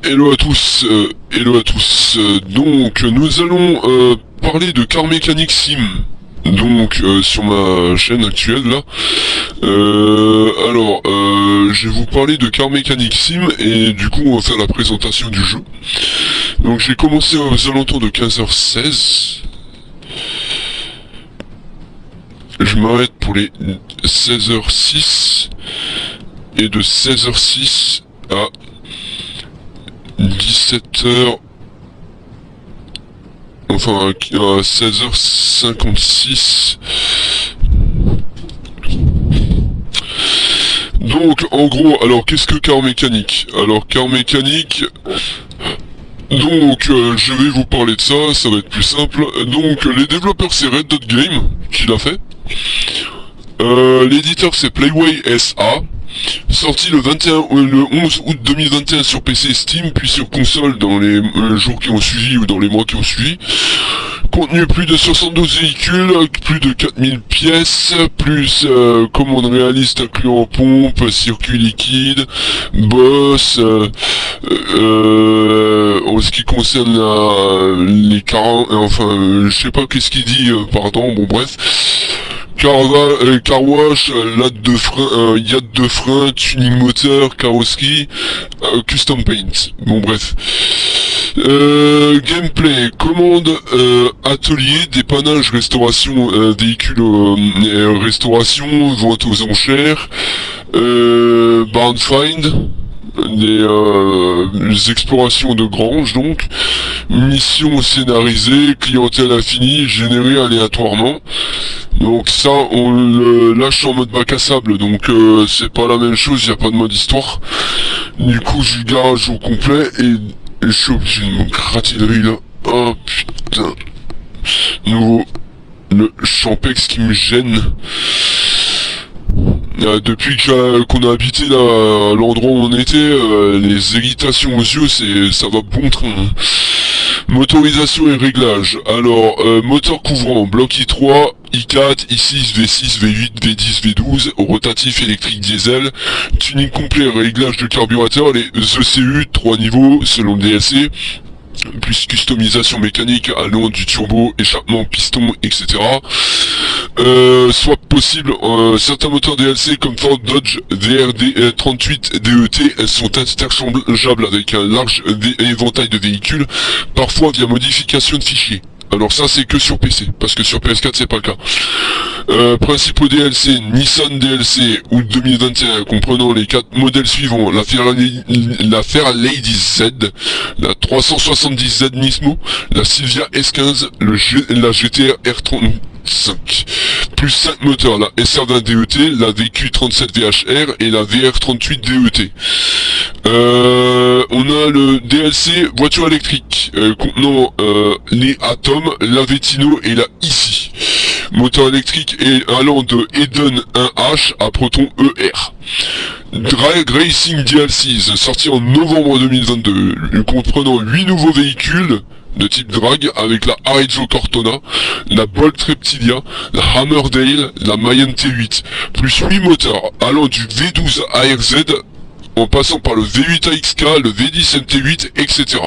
Hello à tous, donc nous allons parler de Car Mechanic Sim, donc sur ma chaîne actuelle là. Je vais vous parler de Car Mechanic Sim et du coup on va faire la présentation du jeu. Donc j'ai commencé aux alentours de 15h16. Je m'arrête pour les 16h06 et de 16h06 à 17h, enfin à 16h56. Donc en gros, alors qu'est-ce que Car Mechanic? Alors Car Mechanic, donc je vais vous parler de ça, ça va être plus simple. Donc les développeurs c'est Red Dot Game qui l'a fait. L'éditeur c'est Playway SA. Sorti le 11 août 2021 sur PC, Steam, puis sur console dans les jours qui ont suivi ou dans les mois qui ont suivi. Contenu plus de 72 véhicules, plus de 4000 pièces, plus commande réaliste incluant pompe, circuit liquide, boss, en ce qui concerne les 40, je sais pas qu'est-ce qu'il dit, pardon, bon bref. Car wash, yad de frein, tuning moteur, carrosserie, custom paint. Bon bref. Gameplay, commande, atelier, dépannage, restauration, véhicule, restauration, vente aux enchères, barn find, les explorations de grange donc, mission scénarisée, clientèle infinie, générée aléatoirement. Donc ça on le lâche en mode bac à sable, donc c'est pas la même chose, y a pas de mode histoire. Du coup j'ai le garage au complet et je suis obligé de me gratter l'œil là. Oh putain. Nouveau le champex qui me gêne. Depuis qu'on a habité là, à l'endroit où on était, les irritations aux yeux, ça va bon train. Motorisation et réglage. Alors, moteur couvrant, bloc i3, i4, i6, v6, v8, v10, v12, rotatif électrique diesel, tuning complet, réglage de carburateur, les ECU, 3 niveaux selon le DLC, plus customisation mécanique allant du turbo, échappement, piston, etc. Soit possible, certains moteurs DLC comme Ford Dodge VRD 38 DET sont interchangeables avec un large éventail de véhicules, parfois via modification de fichiers. Alors ça c'est que sur PC, parce que sur PS4 c'est pas le cas. Principaux DLC, Nissan DLC août 2021, comprenant les 4 modèles suivants, la Fairlady Z, la 370Z Nismo, la Silvia S15, la GTR R35, plus 5 moteurs, la SR20 DET, la VQ37 VHR et la VR38 DET. On a le DLC voiture électrique, contenant les Atom, la Vettino et la Easy. Moteur électrique et allant de Eden 1H à Proton ER. Drag Racing DLCs, sorti en novembre 2022, comprenant 8 nouveaux véhicules de type drag avec la Areggio Cortona, la Bolt Reptilia, la Hammerdale, la Mayenne T8, plus 8 moteurs allant du V12 ARZ en passant par le V8 AXK, le V10 MT8, etc.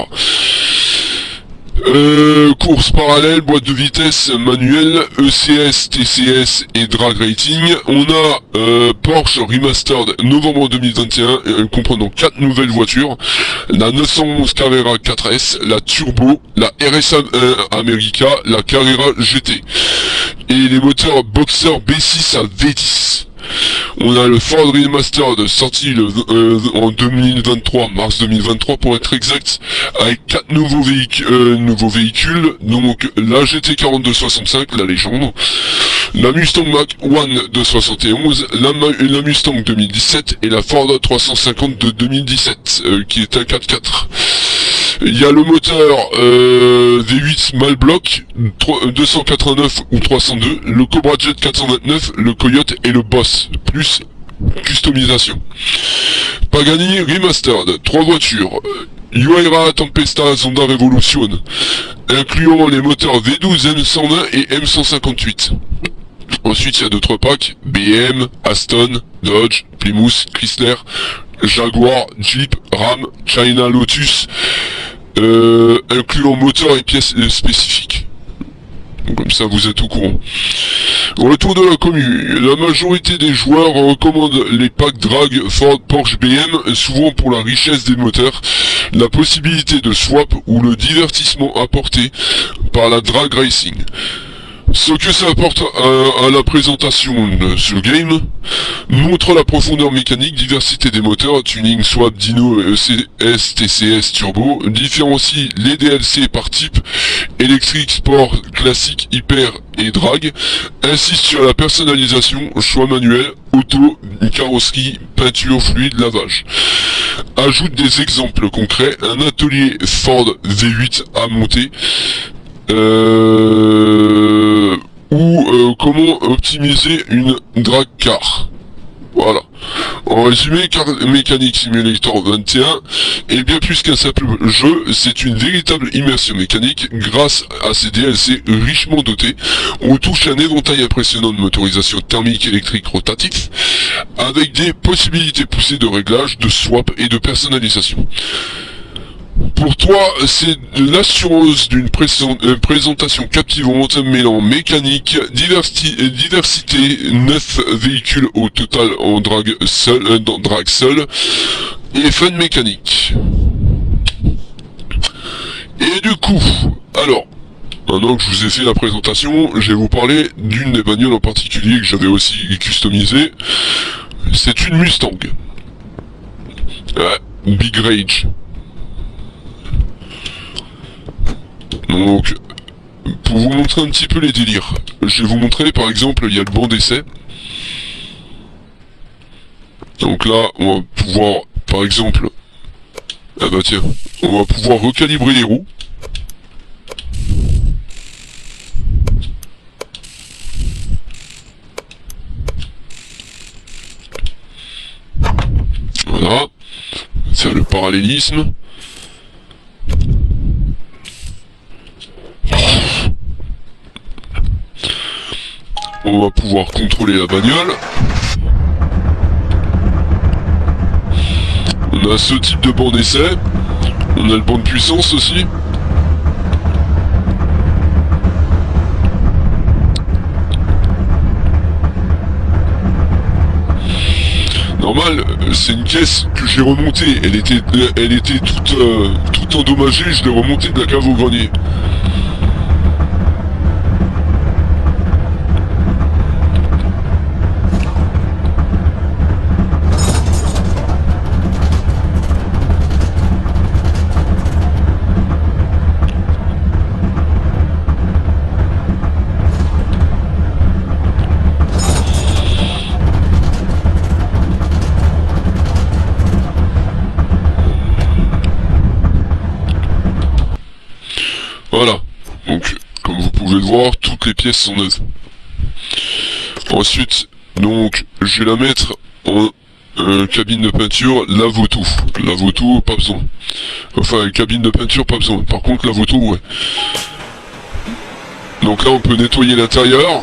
Course parallèle, boîte de vitesse manuelle, ECS, TCS et drag rating. On a Porsche Remastered novembre 2021, comprenant 4 nouvelles voitures, la 911 Carrera 4S, la Turbo, la RS America, la Carrera GT et les moteurs Boxer B6 à V10. On a le Ford Remastered sorti en 2023, mars 2023 pour être exact, avec 4 nouveaux véhicules, donc la GT4265, la légende, la Mustang Mach-1 de 71, la Mustang 2017 et la Ford 350 de 2017, qui est un 4x4. Il y a le moteur V8 Malblock 289 ou 302, le Cobra Jet 429, le Coyote et le Boss, plus customisation. Pagani Remastered, 3 voitures, Huayra Tempesta Zonda Revolution, incluant les moteurs V12 M120 et M158. Ensuite, il y a d'autres packs, BM, Aston, Dodge, Plymouth, Chrysler, Jaguar, Jeep, RAM, China Lotus, incluant moteur et pièces spécifiques. Comme ça vous êtes au courant. Retour de la commune. La majorité des joueurs recommandent les packs drag Ford, Porsche, BM, souvent pour la richesse des moteurs, la possibilité de swap ou le divertissement apporté par la drag racing. Ce que ça apporte à la présentation de ce game montre la profondeur mécanique, diversité des moteurs, tuning, swap, dyno, ECS, TCS, turbo, différencie les DLC par type, électrique, sport, classique, hyper et drag, insiste sur la personnalisation, choix manuel, auto, carrosserie, peinture, fluide, lavage. Ajoute des exemples concrets, un atelier Ford V8 à monter, ou comment optimiser une drag car. Voilà. En résumé, Car Mechanic Simulator 21 est bien plus qu'un simple jeu, c'est une véritable immersion mécanique grâce à ses DLC richement dotés. On touche un éventail impressionnant de motorisation thermique, électrique, rotatif, avec des possibilités poussées de réglage, de swap et de personnalisation. Pour toi, c'est l'assurance d'une présentation captivante, mêlant mécanique, diversité, 9 véhicules au total en drag seul, et fun mécanique. Et du coup, alors, maintenant que je vous ai fait la présentation, je vais vous parler d'une des bagnoles en particulier que j'avais aussi customisée. C'est une Mustang. Big Rage. Donc, pour vous montrer un petit peu les délires, je vais vous montrer par exemple, il y a le banc d'essai. Donc là, on va pouvoir, par exemple, ah bah tiens, on va pouvoir recalibrer les roues. Voilà, faire le parallélisme. On va pouvoir contrôler la bagnole. On a ce type de banc d'essai. On a le banc de puissance aussi. Normal, c'est une caisse que j'ai remontée. Elle était toute endommagée. Je l'ai remontée de la cave au grenier. Voilà, donc comme vous pouvez le voir, toutes les pièces sont neuves. Ensuite, donc, je vais la mettre en cabine de peinture, lave-auto. Lave-auto, pas besoin. Enfin, cabine de peinture, pas besoin. Par contre, lave-auto, ouais. Donc là, on peut nettoyer l'intérieur.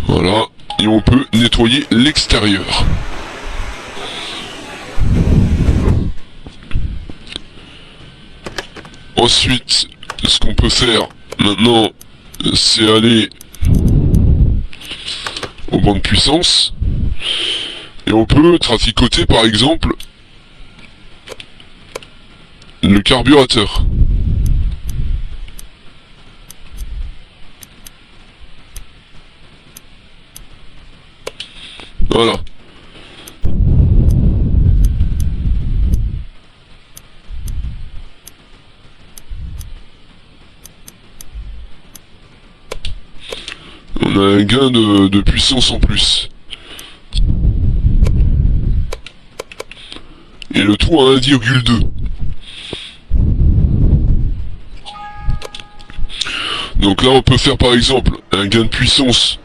Voilà, et on peut nettoyer l'extérieur. Ensuite, ce qu'on peut faire maintenant, c'est aller au banc de puissance. Et on peut traficoter par exemple le carburateur. Voilà. On a un gain de puissance en plus. Et le tout à 1,2. Donc là on peut faire par exemple un gain de puissance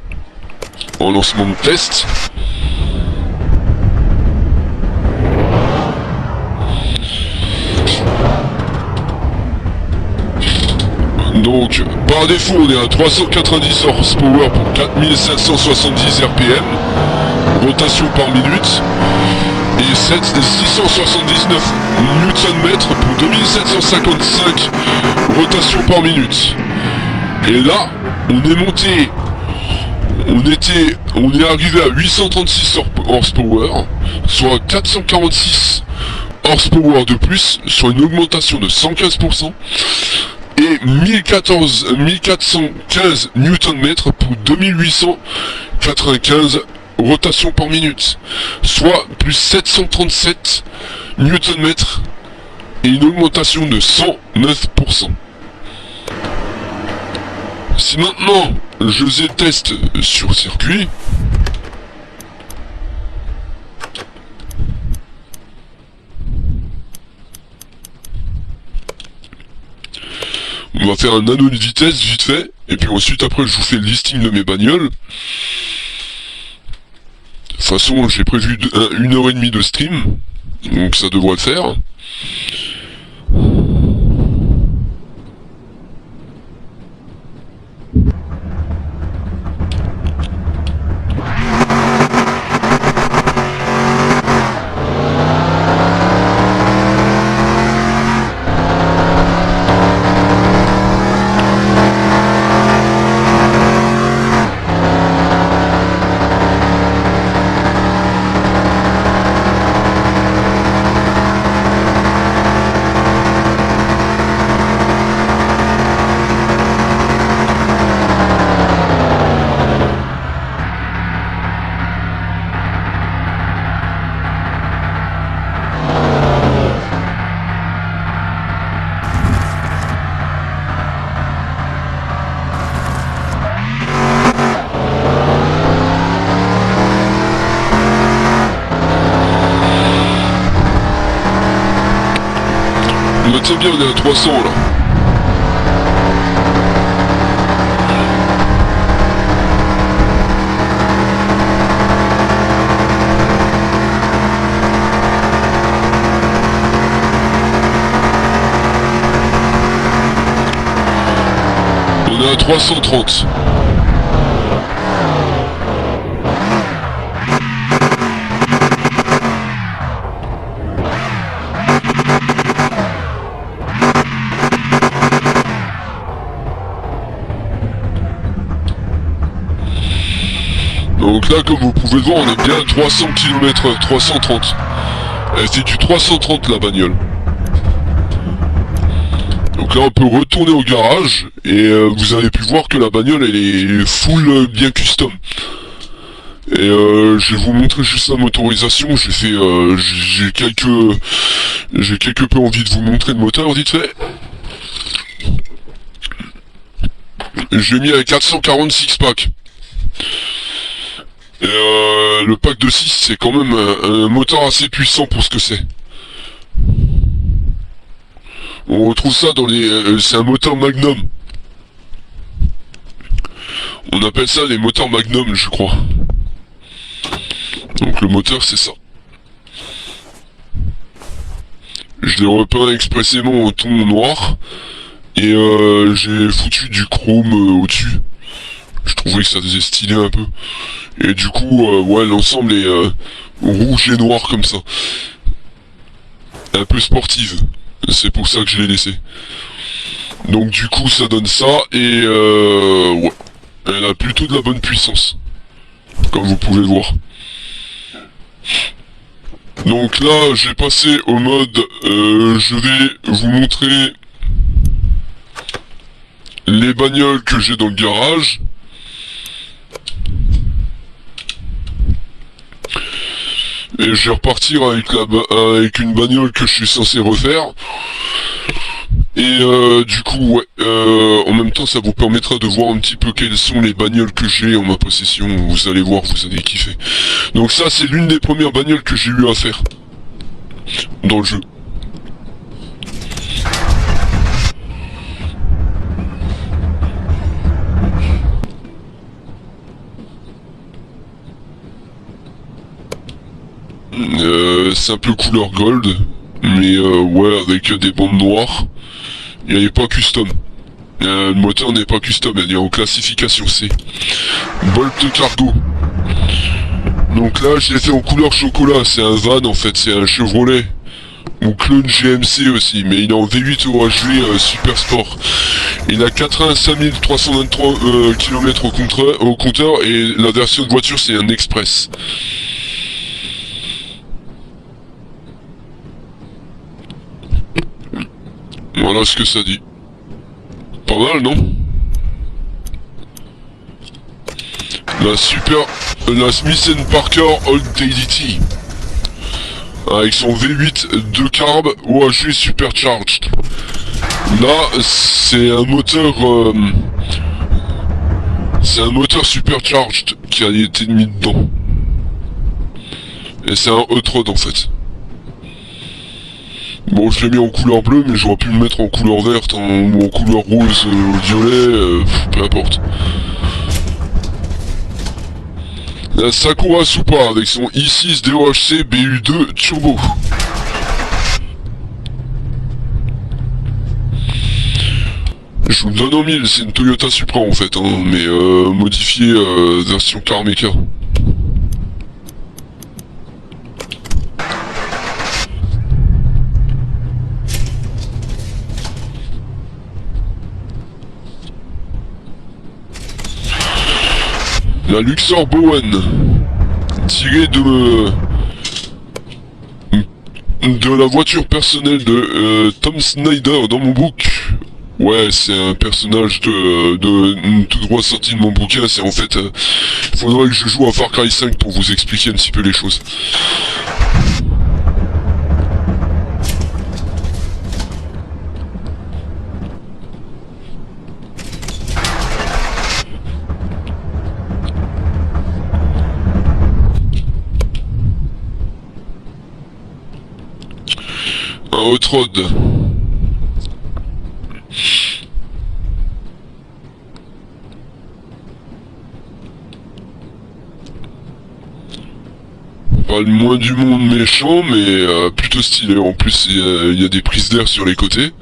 en lancement de test. Donc, par défaut, on est à 390 horsepower pour 4570 RPM, rotation par minute. et 679 Nm pour 2755 rotations par minute. Et là, on est monté, on est arrivé à 836 horsepower, soit 446 horsepower de plus, soit une augmentation de 115%, et 1415 Nm pour 2895 rotations par minute, soit plus 737 Nm et une augmentation de 109%. Si maintenant je faisais le test sur circuit, on va faire un anneau de vitesse vite fait, et puis ensuite après je vous fais le listing de mes bagnoles. De toute façon j'ai prévu 1h30 de stream, donc ça devrait le faire. C'est bien, on est à 300 là. On est à 330. Donc là, comme vous pouvez le voir, on est bien à 300 km/h, 330. C'est du 330 la bagnole. Donc là, on peut retourner au garage, et vous avez pu voir que la bagnole, elle est full bien custom. Et je vais vous montrer juste la motorisation. J'ai quelque peu envie de vous montrer le moteur vite fait. J'ai mis un 446 pack. Et le pack de 6, c'est quand même un moteur assez puissant pour ce que c'est. On retrouve ça dans les... c'est un moteur Magnum. On appelle ça les moteurs Magnum, je crois. Donc le moteur, c'est ça. Je l'ai repeint expressément au ton noir. Et j'ai foutu du chrome au-dessus. Je trouvais que ça faisait stylé un peu. Et du coup, ouais, l'ensemble est rouge et noir comme ça. Un peu sportive. C'est pour ça que je l'ai laissé. Donc du coup, ça donne ça. Et ouais. Elle a plutôt de la bonne puissance. Comme vous pouvez le voir. Donc là, j'ai passé au mode... je vais vous montrer... les bagnoles que j'ai dans le garage. Et je vais repartir avec une bagnole que je suis censé refaire. Et du coup, ouais, en même temps, ça vous permettra de voir un petit peu quelles sont les bagnoles que j'ai en ma possession. Vous allez voir, vous allez kiffer. Donc ça, c'est l'une des premières bagnoles que j'ai eu à faire dans le jeu. Simple couleur gold, mais ouais, avec des bandes noires. Il n'est pas custom. Le moteur n'est pas custom, elle est en classification C. Bolt cargo. Donc là, je l'ai fait en couleur chocolat. C'est un van en fait, c'est un Chevrolet. Ou clone GMC aussi, mais il est en V8 OHV Super Sport. Il a 85 323 km au compteur et la version de voiture c'est un Express. Voilà ce que ça dit. Pas mal, non? La Smith & Parker Old DDT. Avec son V8 2 carb OHV Supercharged. Là, c'est un moteur... c'est un moteur Supercharged qui a été mis dedans. Et c'est un hot rod en fait. Bon, je l'ai mis en couleur bleue, mais j'aurais pu le mettre en couleur verte, ou en couleur rose, violet, peu importe. La Sakura Super avec son i6 DOHC BU2 Turbo. Je vous le donne en 1000, c'est une Toyota Supra en fait, hein, mais modifiée version car mecha. La Luxor Bowen, tirée de la voiture personnelle de Tom Snyder dans mon book. Ouais, c'est un personnage de tout droit sorti de mon bouquin. C'est en fait, faudrait que je joue à Far Cry 5 pour vous expliquer un petit peu les choses. Un hot rod. Pas le moins du monde méchant, mais plutôt stylé. En plus, il y a des prises d'air sur les côtés.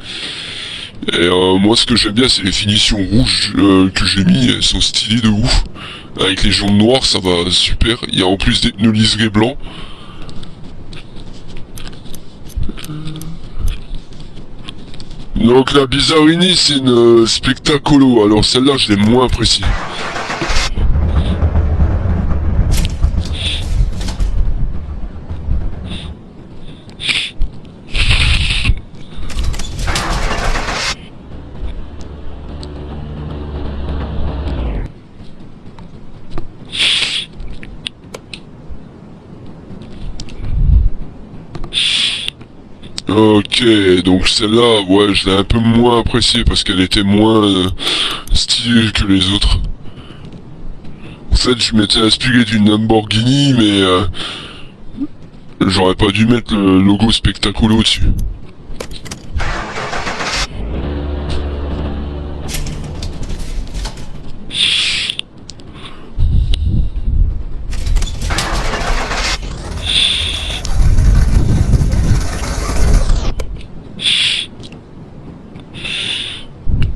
Et moi, ce que j'aime bien, c'est les finitions rouges que j'ai mis. Elles sont stylées de ouf. Avec les jambes noires, ça va super. Il y a en plus des pneus liserés blancs. Donc la Bizarrini, c'est une Spectacolo. Alors celle-là, je l'ai moins appréciée. Ok, donc celle-là, ouais, je l'ai un peu moins appréciée parce qu'elle était moins stylée que les autres. En fait, je m'étais inspiré d'une Lamborghini, mais j'aurais pas dû mettre le logo Spectacolo dessus.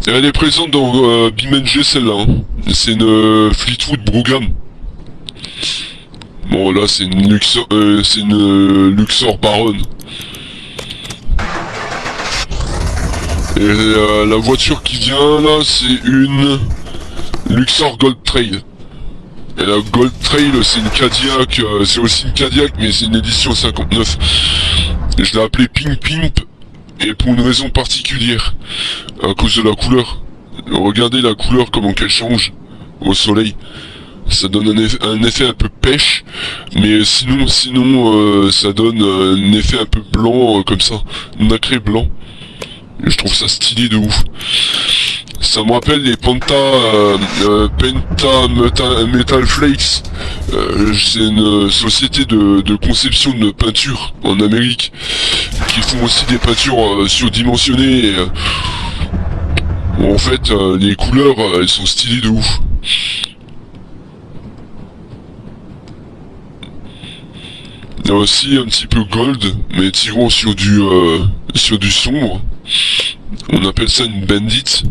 Et elle est présente dans BeamNG celle-là. Hein. C'est une Fleetwood Brougham. Bon là c'est une Luxor Baron. Et la voiture qui vient là c'est une Luxor Gold Trail. Et la Gold Trail c'est une Cadillac, c'est aussi une Cadillac mais c'est une édition 59. Et je l'ai appelée Pink Pimp. Et pour une raison particulière, à cause de la couleur. Regardez la couleur, comment qu'elle change au soleil. Ça donne un effet un peu pêche, mais sinon ça donne un effet un peu blanc, comme ça, nacré blanc. Et je trouve ça stylé de ouf. Ça me rappelle les Penta Metal Flakes. C'est une société de conception de peinture en Amérique qui font aussi des peintures surdimensionnées. Et, en fait, les couleurs, elles sont stylées de ouf. Il y a aussi un petit peu gold, mais tirant sur du sombre. On appelle ça une bandit.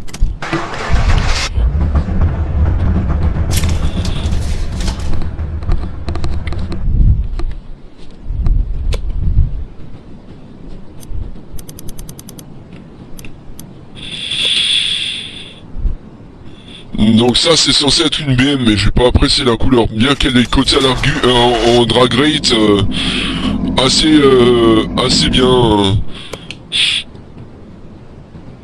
Donc ça c'est censé être une BM, mais j'ai pas apprécié la couleur, bien qu'elle ait côté à en drag rate assez bien.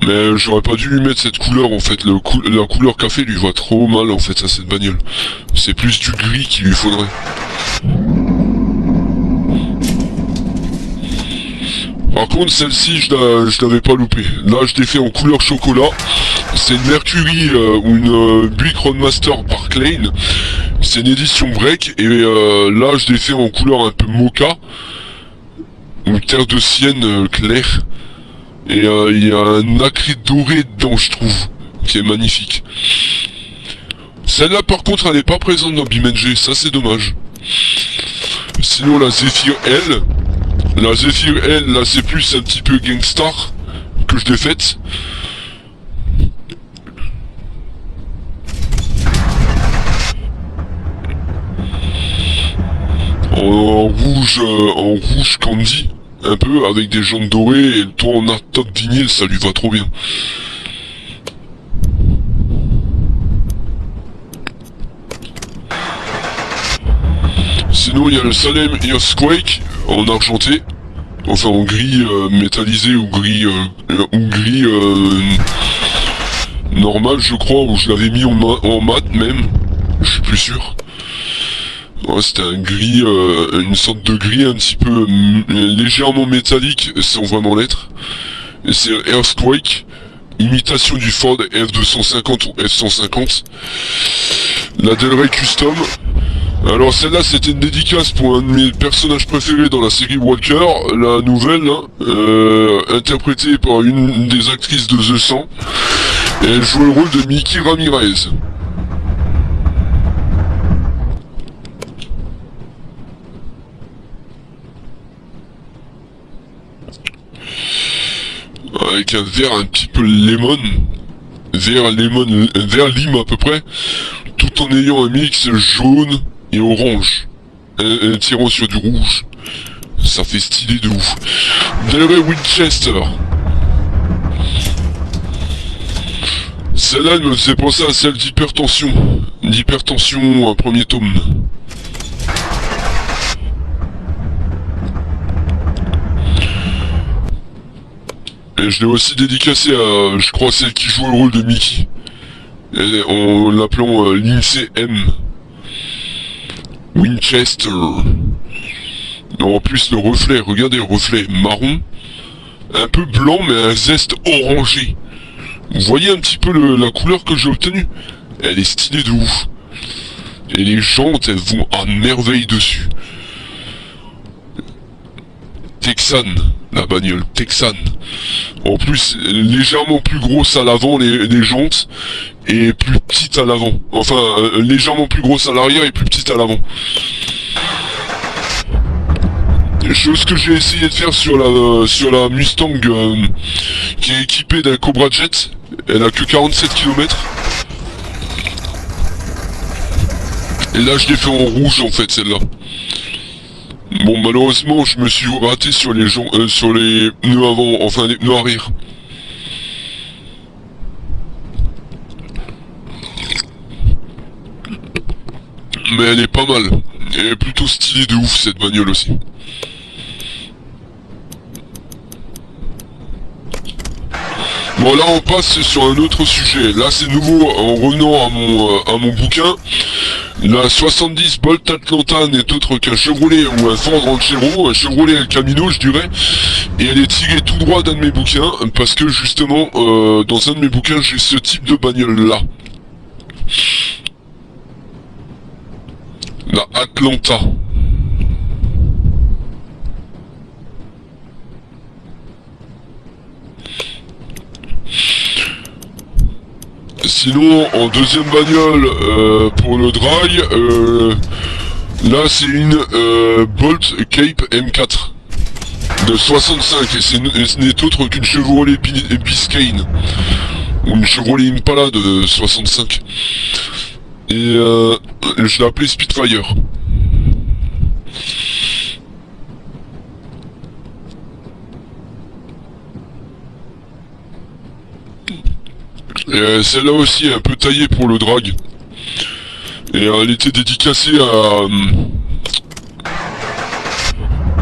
Mais j'aurais pas dû lui mettre cette couleur en fait, la couleur café lui va trop mal en fait à cette bagnole. C'est plus du gris qu'il lui faudrait. Par contre celle-ci je l'avais pas loupé. Là je l'ai fait en couleur chocolat. C'est une Mercury ou une Buick Roadmaster Park Lane. C'est une édition break et là je l'ai fait en couleur un peu mocha. Ou terre de sienne claire. Et il y a un nacré doré dedans je trouve. Qui est magnifique. Celle-là par contre elle n'est pas présente dans BeamNG, ça c'est dommage. Sinon la Zephyr L. La Zephyr L là c'est plus un petit peu gangstar que je l'ai faite. En rouge candy, un peu, avec des jantes dorées et le toit en top vinyle, ça lui va trop bien. Sinon il y a le Salem Earthquake en argenté, enfin en gris métallisé ou gris normal je crois, ou je l'avais mis en mat même, je suis plus sûr. Ouais, c'était un gris, une sorte de gris un petit peu légèrement métallique, sans vraiment l'être. Et c'est Earthquake, imitation du Ford F250 ou F150. La Delray Custom. Alors celle-là c'était une dédicace pour un de mes personnages préférés dans la série Walker, la nouvelle, hein, interprétée par une des actrices de The 100. Et elle joue le rôle de Mickey Ramirez. Avec un vert un petit peu lemon, vert lime à peu près, tout en ayant un mix jaune et orange, un tirant sur du rouge. Ça fait stylé de ouf. Delray Winchester. Celle-là elle me faisait penser à celle d'hypertension. D'hypertension, un premier tome. Et je l'ai aussi dédicacé à, je crois, celle qui joue le rôle de Mickey. En l'appelant Lindsay M. Winchester. En plus le reflet, regardez le reflet marron. Un peu blanc mais un zeste orangé. Vous voyez un petit peu la couleur que j'ai obtenue? Elle est stylée de ouf. Et les jantes, elles vont à merveille dessus. Texan, la bagnole, Texan. En plus, légèrement plus grosse à l'avant les jantes, et plus petite à l'avant. Enfin, légèrement plus grosse à l'arrière et plus petite à l'avant. Chose que j'ai essayé de faire sur la Mustang qui est équipée d'un Cobra Jet. Elle a que 47 km. Et là je l'ai fait en rouge en fait celle-là. Bon malheureusement je me suis raté sur les sur les pneus avant, enfin les pneus arrière. Mais elle est pas mal. Elle est plutôt stylée de ouf cette bagnole aussi. Bon là on passe sur un autre sujet. Là c'est nouveau en revenant à mon bouquin. La 70 Bolt Atlanta n'est autre qu'un Chevrolet ou un Ford Ranchero, un Chevrolet El Camino je dirais. Et elle est tirée tout droit d'un de mes bouquins parce que justement dans un de mes bouquins j'ai ce type de bagnole là. La Atlanta. Sinon, en deuxième bagnole pour le drag, là c'est une Bolt Cape M4 de 65 et ce n'est autre qu'une Chevrolet Biscayne ou une Chevrolet Impala de 65 et je l'ai appelée Spitfire. Celle-là aussi est un peu taillée pour le drag. Et elle était dédicacée à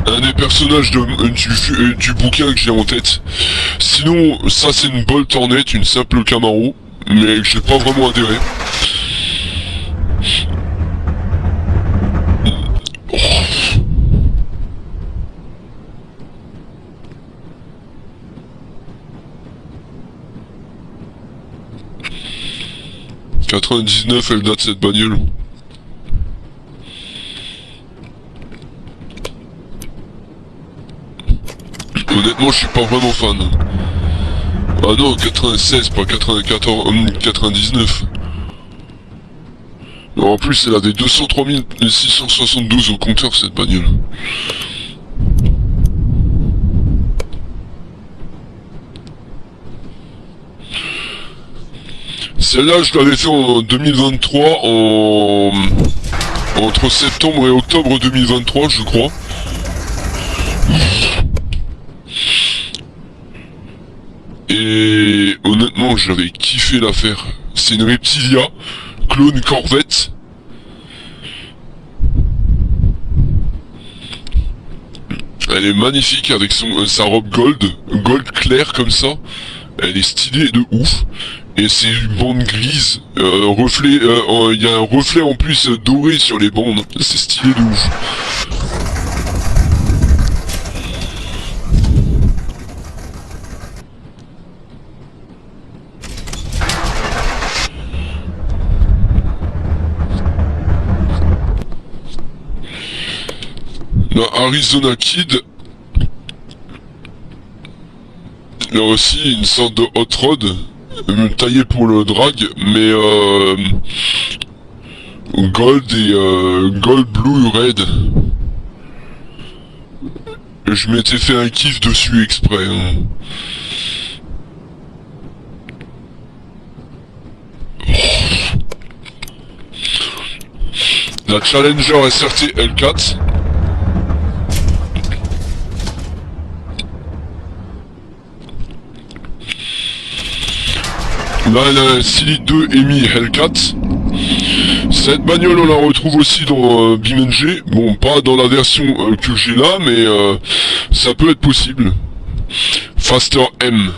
un des personnages du bouquin que j'ai en tête. Sinon, ça c'est une Bolt Hornet, une simple Camaro, mais que j'ai pas vraiment adhéré. Oh. 99, elle date cette bagnole. Honnêtement, je suis pas vraiment fan. Ah non, 96, pas 94, 99. Non, en plus, elle a des 203 672 au compteur, cette bagnole. Celle-là, je l'avais fait en 2023, entre septembre et octobre 2023, je crois. Et honnêtement, j'avais kiffé l'affaire. C'est une Reptilia, clone Corvette. Elle est magnifique avec sa robe gold clair comme ça. Elle est stylée de ouf. Et c'est une bande grise, reflet, il y a un reflet en plus doré sur les bandes. C'est stylé de ouf. La Arizona Kid, là aussi une sorte de hot rod, taillé pour le drag, mais gold et gold, blue, red. Je m'étais fait un kiff dessus exprès. Hein. La Challenger SRT L4. Là, elle a un Silite 2 EMI L4. Cette bagnole, on la retrouve aussi dans BeamNG. Bon, pas dans la version que j'ai là, mais ça peut être possible. Faster M.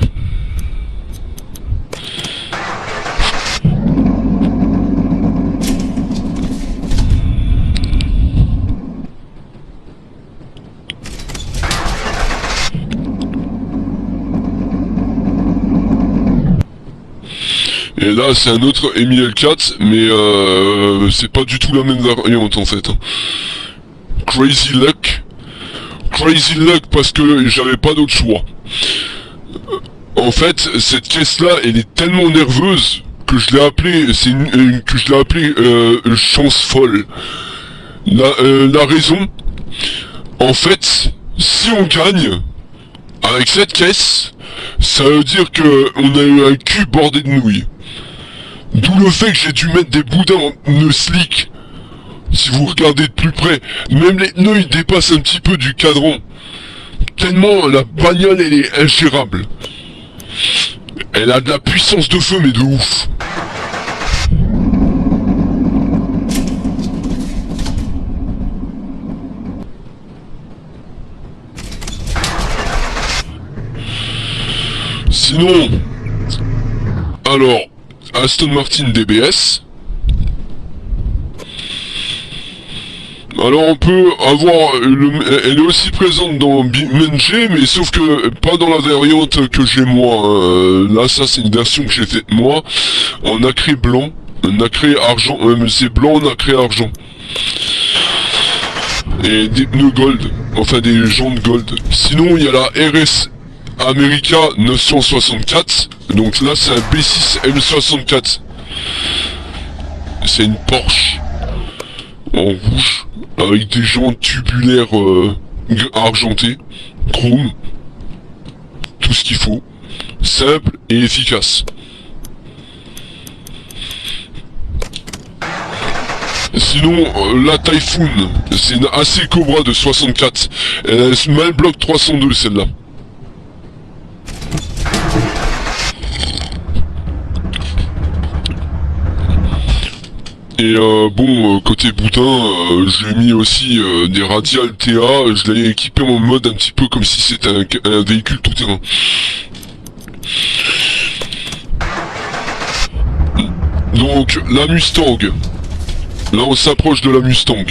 Et là, c'est un autre EMI L4, mais c'est pas du tout la même variante en fait. Crazy Luck. Crazy Luck parce que j'avais pas d'autre choix. En fait, cette caisse-là, elle est tellement nerveuse que je l'ai appelée, chance folle. La raison, en fait, si on gagne avec cette caisse, ça veut dire que on a eu un cul bordé de nouilles. D'où le fait que j'ai dû mettre des boudins en pneus slick. Si vous regardez de plus près, même les pneus ils dépassent un petit peu du cadran. Tellement la bagnole elle est ingérable. Elle a de la puissance de feu mais de ouf. Sinon, alors, Aston Martin DBS. Alors on peut avoir, elle est aussi présente dans BeamNG, mais sauf que pas dans la variante que j'ai moi. Là ça c'est une version que j'ai faite moi, en nacré blanc, nacré argent, c'est blanc nacré argent. Et des pneus gold, enfin des jantes gold. Sinon il y a la RS America 964, donc là c'est un B6 M64. C'est une Porsche en rouge avec des jantes tubulaires argentées, chrome, tout ce qu'il faut, simple et efficace. Sinon, la Typhoon, c'est une AC Cobra de 64, elle a un Small Block 302 celle-là. Et bon, côté boudin, j'ai mis aussi des radiales TA, je l'ai équipé en mode un petit peu comme si c'était un véhicule tout-terrain. Donc, la Mustang. Là, on s'approche de la Mustang.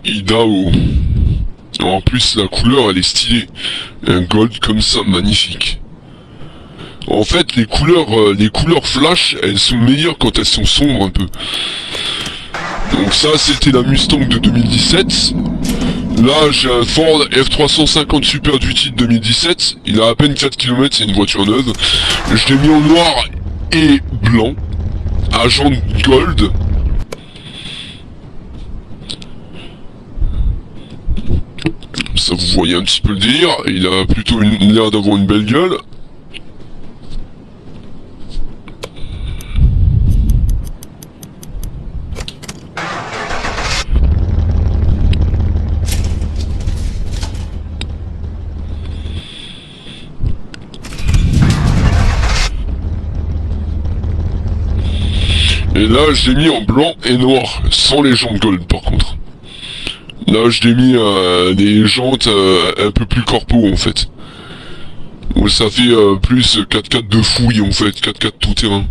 Idaho. En plus, la couleur, elle est stylée. Un gold comme ça, magnifique. En fait, les couleurs flash, elles sont meilleures quand elles sont sombres un peu. Donc ça, c'était la Mustang de 2017. Là, j'ai un Ford F350 Super Duty de 2017. Il a à peine 4 km, c'est une voiture neuve. Je l'ai mis en noir et blanc. À jantes gold. Ça, vous voyez un petit peu le délire. Il a plutôt l'air d'avoir une belle gueule. Et là, je l'ai mis en blanc et noir, sans les jantes gold par contre. Là, je l'ai mis des jantes un peu plus corpo en fait. Donc ça fait plus 4x4 de fouille en fait, 4x4 tout terrain.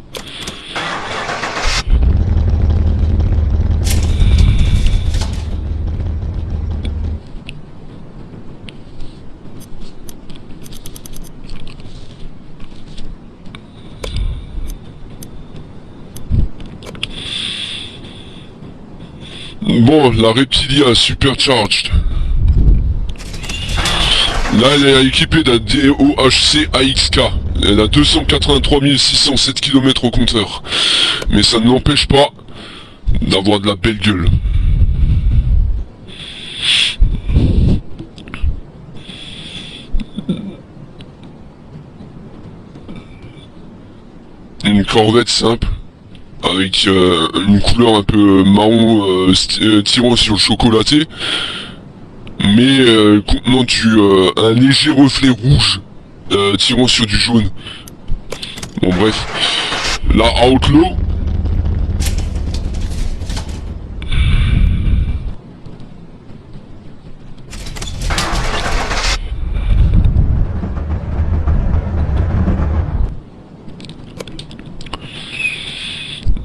Bon, la Reptilia Supercharged. Là, elle est équipée d'un DOHC AXK. Elle a 283 607 km au compteur. Mais ça ne l'empêche pas d'avoir de la belle gueule. Une Corvette simple. Avec une couleur un peu marron tirant sur le chocolaté, mais contenant un léger reflet rouge tirant sur du jaune. Bon bref, la Outlaw.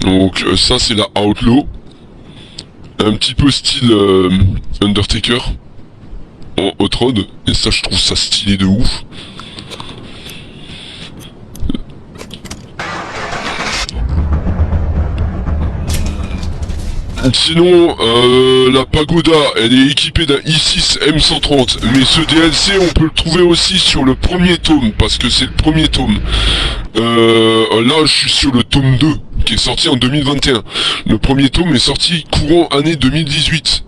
Donc ça c'est la Outlaw, un petit peu style Undertaker en hot rod, et ça je trouve ça stylé de ouf. Sinon, la Pagoda, elle est équipée d'un i6 M130, mais ce DLC, on peut le trouver aussi sur le premier tome, parce que c'est le premier tome. Là, je suis sur le tome 2, qui est sorti en 2021. Le premier tome est sorti courant année 2018.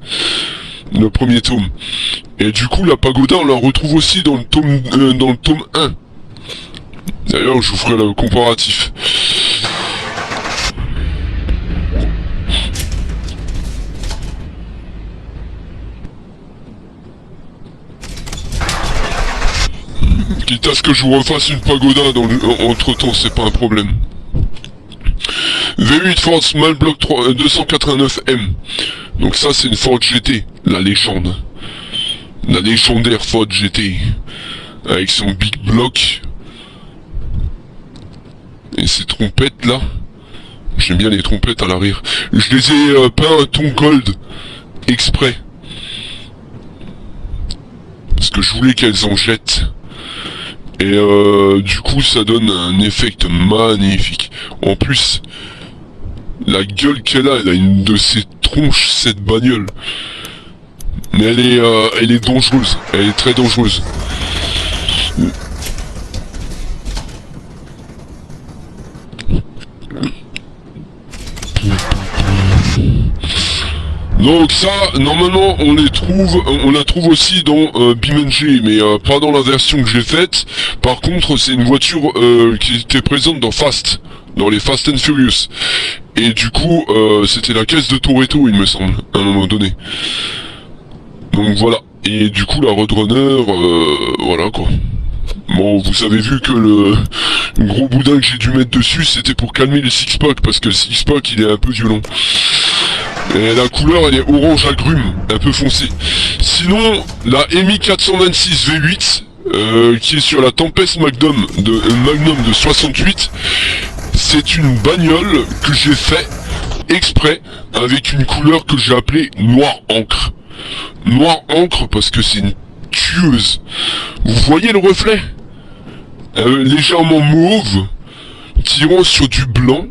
Le premier tome. Et du coup, la Pagoda, on la retrouve aussi dans le tome 1. D'ailleurs, je vous ferai le comparatif. Quitte à ce que je vous refasse une Pagoda entre temps, c'est pas un problème. V8 Ford Small Block 289M. Donc ça c'est une Ford GT, la légende. La légendaire Ford GT. Avec son big block. Et ses trompettes là. J'aime bien les trompettes à l'arrière. Je les ai peints un ton gold. Exprès. Parce que je voulais qu'elles en jettent. Et du coup ça donne un effet magnifique. En plus, la gueule qu'elle a, elle a une de ses tronches, cette bagnole. Mais elle est dangereuse, elle est très dangereuse. Donc ça, normalement, on la trouve aussi dans BeamNG, mais pas dans la version que j'ai faite. Par contre, c'est une voiture qui était présente dans Fast, dans les Fast and Furious. Et du coup, c'était la caisse de Toretto, il me semble, à un moment donné. Donc voilà. Et du coup, la Roadrunner, voilà quoi. Bon, vous avez vu que le gros boudin que j'ai dû mettre dessus, c'était pour calmer le six-pack, parce que le six-pack, il est un peu violent. Et la couleur, elle est orange agrume, un peu foncé. Sinon, la MI 426 V8, qui est sur la Tempest Magnum de 68, c'est une bagnole que j'ai fait exprès avec une couleur que j'ai appelée noir encre. Noir encre parce que c'est une tueuse. Vous voyez le reflet légèrement mauve, tirant sur du blanc,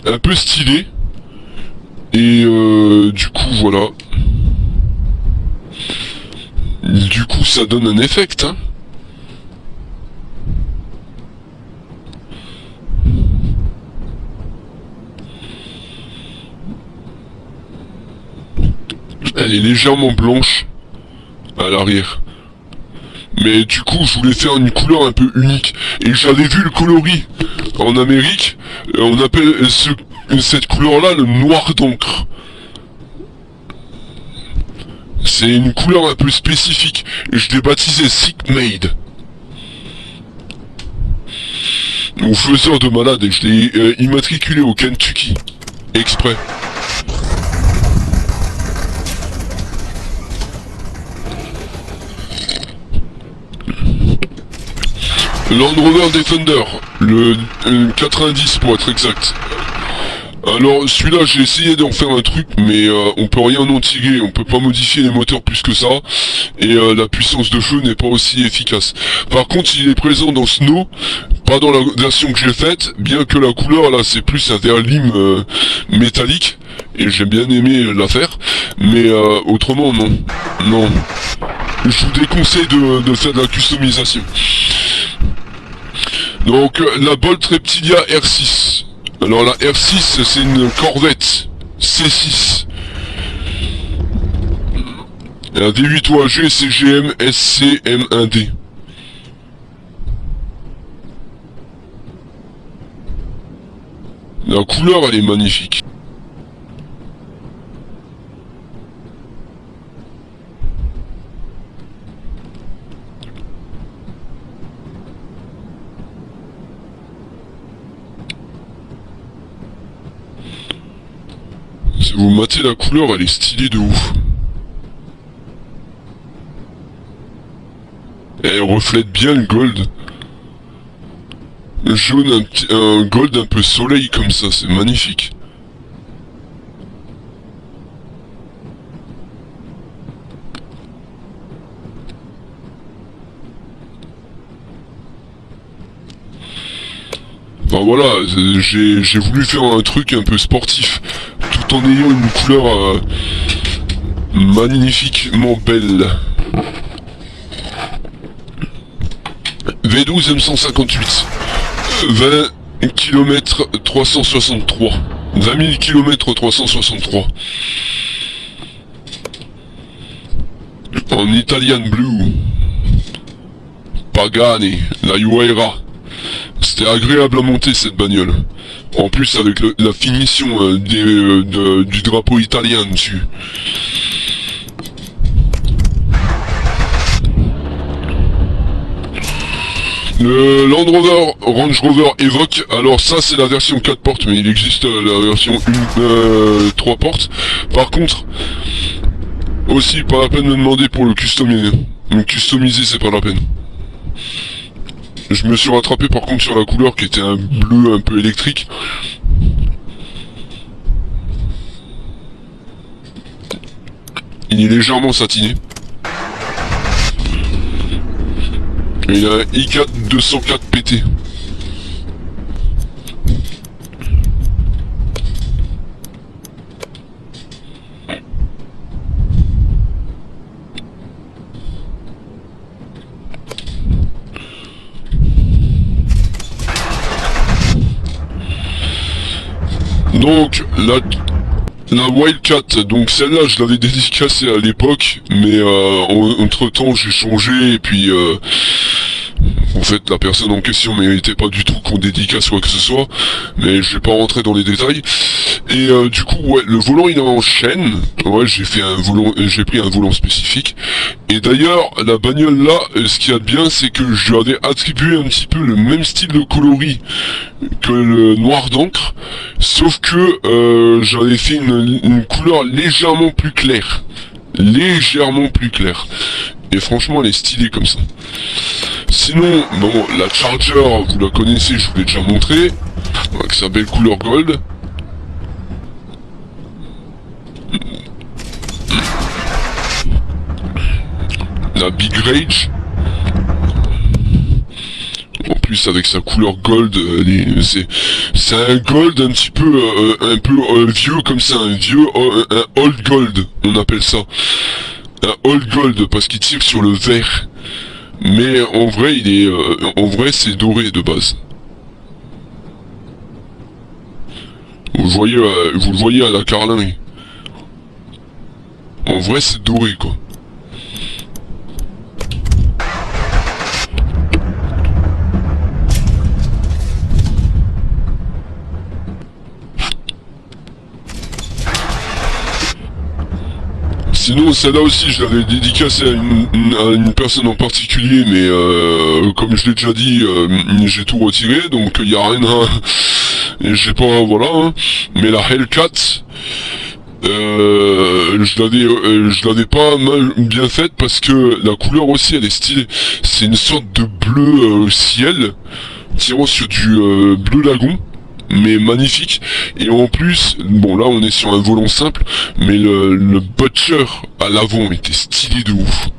un peu stylé. Et du coup voilà. Du coup ça donne un effect, hein. Elle est légèrement blanche à l'arrière. Mais du coup je voulais faire une couleur un peu unique. Et j'avais vu le coloris en Amérique. On appelle cette couleur-là le noir d'encre. C'est une couleur un peu spécifique. Et je l'ai baptisé Sick Made. Au faiseur de malade. Et je l'ai immatriculé au Kentucky. Exprès. Land Rover Defender, le 90 pour être exact. Alors celui-là j'ai essayé d'en faire un truc mais on peut rien en tirer, on peut pas modifier les moteurs plus que ça et la puissance de feu n'est pas aussi efficace. Par contre il est présent dans Snow, pas dans la version que j'ai faite, bien que la couleur là c'est plus un vert lime métallique et j'ai bien aimé la faire, mais autrement non, non. Je vous déconseille de faire de la customisation. Donc la Bolt Reptilia R6. Alors la R6 c'est une Corvette C6. La V8 OAG CGM SCM1D. La couleur elle est magnifique. Si vous matez la couleur, elle est stylée de ouf. Elle reflète bien le gold. Le jaune, un gold un peu soleil comme ça, c'est magnifique. Enfin voilà, j'ai voulu faire un truc un peu sportif, tout en ayant une couleur magnifiquement belle. V12 M158, 20 km 363, 20 000 km 363. En Italian Blue, Pagani, la Huayra. C'était agréable à monter cette bagnole. En plus avec la finition du drapeau italien dessus. Le Land Rover Range Rover Evoque, alors ça c'est la version 4 portes, mais il existe la version 3 portes. Par contre, aussi pas la peine de me demander pour le customiser. Le customiser c'est pas la peine. Je me suis rattrapé par contre sur la couleur qui était un bleu un peu électrique. Il est légèrement satiné. Et il a un i4 204 PT. Donc, La Wildcat, donc celle-là je l'avais dédicacée à l'époque, mais entre temps j'ai changé et puis en fait la personne en question méritait pas du tout qu'on dédicace quoi que ce soit, mais je vais pas rentrer dans les détails. Et du coup ouais, le volant il est en chaîne, ouais j'ai fait un volant, j'ai pris un volant spécifique. Et d'ailleurs la bagnole là, ce qu'il y a de bien c'est que je lui avais attribué un petit peu le même style de coloris que le noir d'encre, sauf que j'avais fait une couleur légèrement plus claire. Légèrement plus claire. Et franchement elle est stylée comme ça. Sinon, bon, la Charger, vous la connaissez, je vous l'ai déjà montré, avec sa belle couleur gold. La Big Rage. En plus avec sa couleur gold, c'est un gold un petit peu vieux comme ça, un old gold, on appelle ça. Un old gold parce qu'il tire sur le vert. Mais en vrai en vrai c'est doré de base. Vous le voyez à la carlingue. En vrai c'est doré quoi. Sinon, celle-là aussi, je l'avais dédicacée à une personne en particulier, mais comme je l'ai déjà dit, j'ai tout retiré, donc il n'y a rien à... J'ai pas... Voilà, hein. Mais la Hellcat, je l'avais pas mal bien faite parce que la couleur aussi, elle est stylée. C'est une sorte de bleu ciel, tirant sur du bleu lagon. Mais magnifique, et en plus, bon là on est sur un volant simple, mais le butcher à l'avant était stylé de ouf.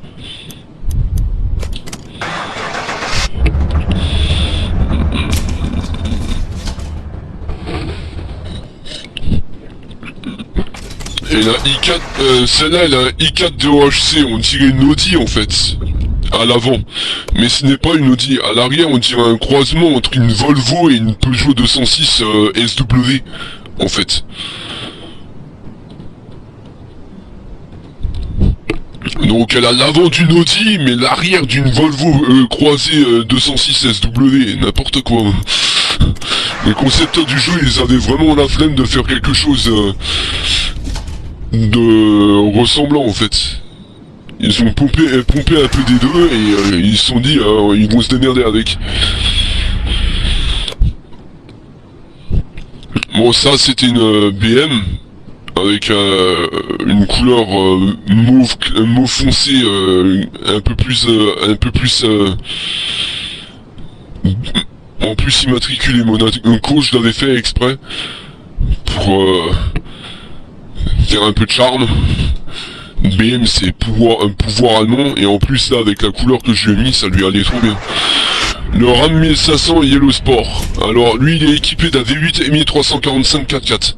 Et la i4, celle-là elle a un i4 de OHC, on dirait une Audi en fait, à l'avant. Mais ce n'est pas une Audi, à l'arrière on dirait un croisement entre une Volvo et une Peugeot 206 SW, en fait. Donc elle a l'avant d'une Audi, mais l'arrière d'une Volvo croisée 206 SW, n'importe quoi. Les concepteurs du jeu, ils avaient vraiment la flemme de faire quelque chose de ressemblant en fait. Ils ont pompé un peu des deux et ils se sont dit ils vont se démerder avec. Bon ça c'était une BM avec une couleur mauve foncé un peu plus en plus immatriculé Monaco, je l'avais fait exprès pour faire un peu de charme. BM c'est un pouvoir allemand et en plus là avec la couleur que je lui ai mis ça lui allait trop bien. Le Ram 1500 Yellow Sport. Alors lui il est équipé d'un V8 MI345 4x4.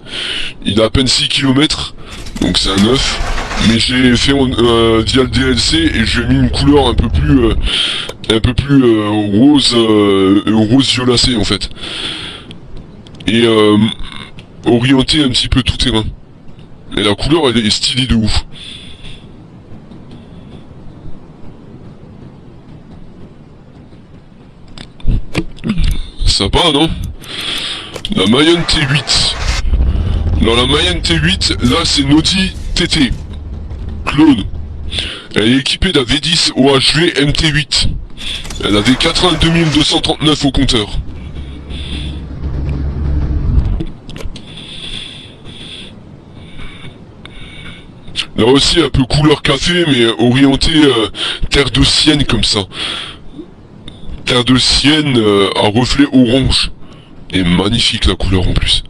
Il a à peine 6 km, donc c'est un 9. Mais j'ai fait via le DLC et je lui ai mis une couleur un peu plus rose violacé en fait. Et orienté un petit peu tout terrain. Et la couleur elle est stylée de ouf. Sympa, non? La Mayenne T8. Dans la Mayenne T8, là c'est une Audi TT. Clone. Elle est équipée d'un V10 OHV MT8. Elle avait 82 239 au compteur. Là aussi un peu couleur café mais orienté terre de Sienne comme ça. Terre de Sienne à reflet orange. Et magnifique la couleur en plus.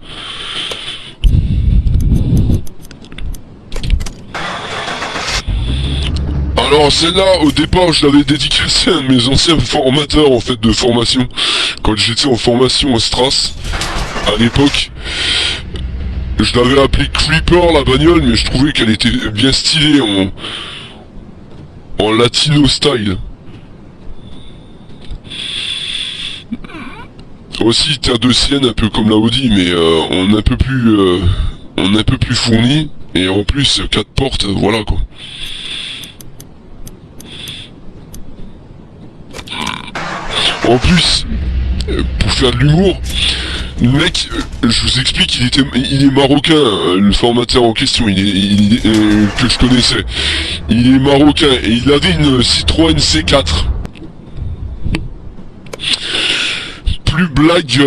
Alors celle-là, au départ, je l'avais dédicacée à mes anciens formateurs en fait de formation. Quand j'étais en formation au Stras, à l'époque. Je l'avais appelée Creeper la bagnole, mais je trouvais qu'elle était bien stylée en latino style. Aussi terre de Sienne, un peu comme la Audi, mais en un peu plus on est un peu plus fourni, et en plus 4 portes, voilà quoi. En plus, pour faire de l'humour, le mec, je vous explique, il est marocain, le formateur en question, que je connaissais. Il est marocain et il avait une Citroën C4. Plus blague,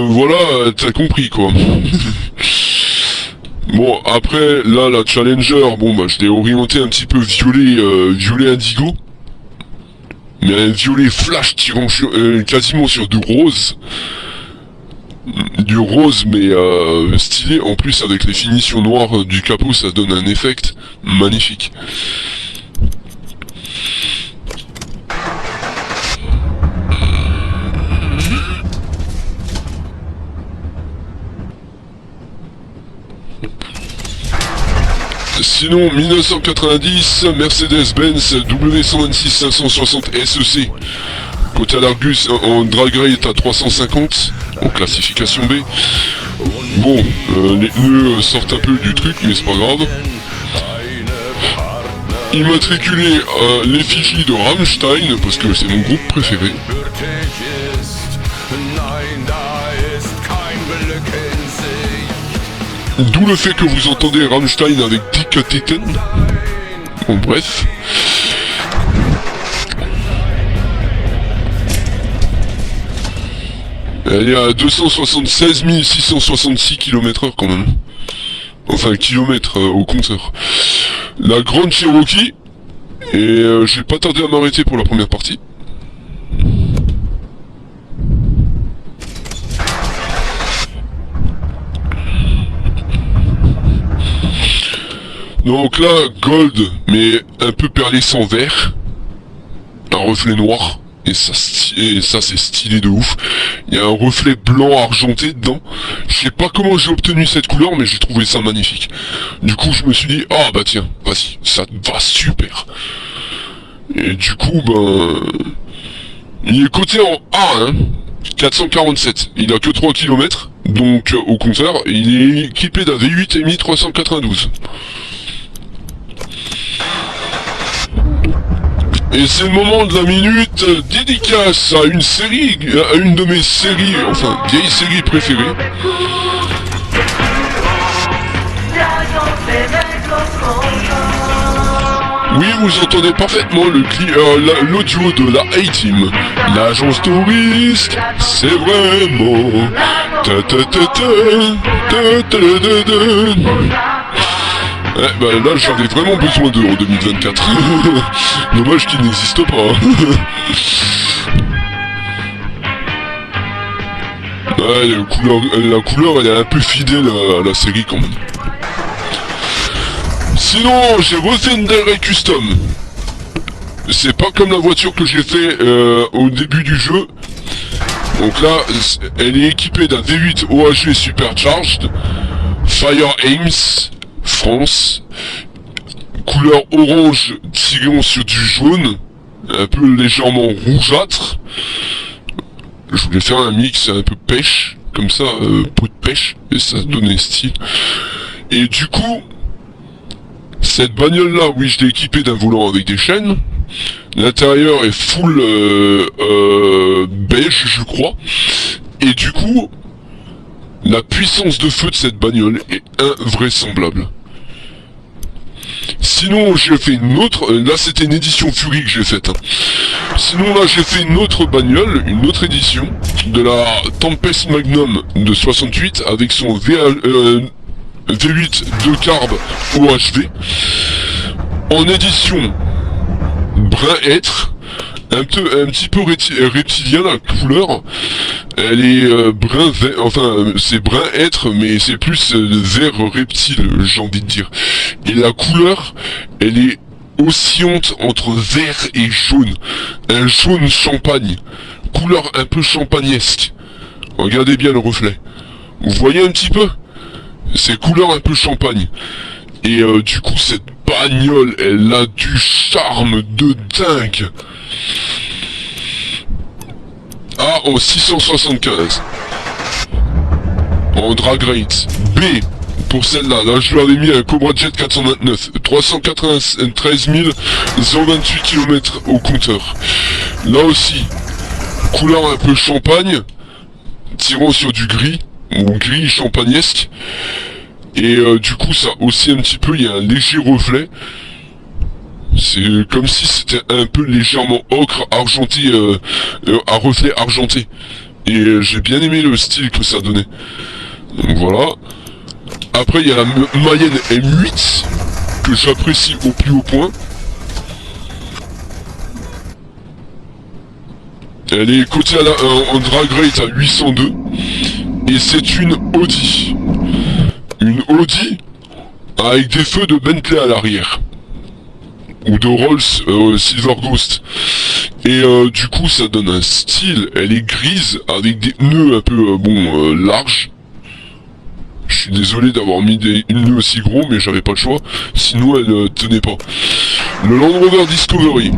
voilà, t'as compris quoi. Bon, après, là, la Challenger, bon bah je l'ai orienté un petit peu violet indigo. Mais un violet flash tirant quasiment sur du rose. Du rose mais stylé, en plus avec les finitions noires du capot, ça donne un effect magnifique. Sinon, 1990, Mercedes-Benz W126 560 SEC. Côté à l'Argus, en drag rate à 350, en classification B. Bon, les pneus sortent un peu du truc, mais c'est pas grave. Immatriculé à l'effigie de Rammstein, parce que c'est mon groupe préféré. D'où le fait que vous entendez Rammstein avec Dick Titten. Bon, bref. Elle est à 276 666 km/h quand même. Enfin, kilomètres au compteur. La Grande Cherokee. Et j'ai pas tardé à m'arrêter pour la première partie. Donc là, gold, mais un peu perlé sans vert. Un reflet noir. Et ça c'est stylé de ouf. Il y a un reflet blanc argenté dedans. Je sais pas comment j'ai obtenu cette couleur, mais j'ai trouvé ça magnifique. Du coup, je me suis dit, ah bah tiens, vas-y, ça va super. Et du coup, ben... il est coté en A, hein. 447. Il a que 3 km. Donc, au contraire, il est équipé d'un V8 MI 392. Et c'est le moment de la minute dédicace à une série, à une de mes séries, enfin vieilles séries préférées. Oui, vous entendez parfaitement l'audio de la A-Team. L'agence touriste, c'est vraiment... Ouais, bah là j'en ai vraiment besoin d'eux en 2024. Dommage qu'il n'existe pas. Ouais, la couleur elle est un peu fidèle à la série quand même. Sinon, j'ai refait une Del Rey Custom. C'est pas comme la voiture que j'ai fait au début du jeu. Donc là, elle est équipée d'un V8 OHV Supercharged, Fire Ames, France, couleur orange tirant sur du jaune, un peu légèrement rougeâtre. Je voulais faire un mix un peu pêche, comme ça, peau de pêche, et ça donnait style. Et du coup, cette bagnole là, oui, je l'ai équipée d'un volant avec des chaînes. L'intérieur est full beige, je crois. Et du coup, la puissance de feu de cette bagnole est invraisemblable. Sinon, j'ai fait une autre... là, c'était une édition Fury que j'ai faite. Hein. Sinon, là, j'ai fait une autre bagnole, une autre édition, de la Tempest Magnum de 68, avec son V8 2 carb OHV, en édition brun hêtre, un petit peu reptilien la couleur. Elle est brun vert, enfin c'est brun hêtre, mais c'est plus vert reptile, j'ai envie de dire. Et la couleur, elle est oscillante entre vert et jaune, un jaune champagne, couleur un peu champagnesque. Regardez bien le reflet, vous voyez un petit peu, c'est couleur un peu champagne. Et du coup cette bagnole, elle a du charme de dingue. Ah, en 675. en drag rate. B, pour celle-là, là je lui avais mis un Cobra Jet 429, 393 028 km au compteur. Là aussi, couleur un peu champagne, tirant sur du gris, ou gris champagnesque. Et du coup ça aussi un petit peu, il y a un léger reflet. C'est comme si c'était un peu légèrement ocre argenté, à reflet argenté. Et j'ai bien aimé le style que ça donnait. Donc voilà. Après il y a la Mayenne M8 que j'apprécie au plus haut point. Elle est cotée en drag rate à 802. Et c'est une Audi. Une Audi avec des feux de Bentley à l'arrière. Ou de Rolls Silver Ghost. Et du coup ça donne un style. Elle est grise avec des nœuds un peu larges. Je suis désolé d'avoir mis des nœuds aussi gros, mais j'avais pas le choix. Sinon elle tenait pas. Le Land Rover Discovery.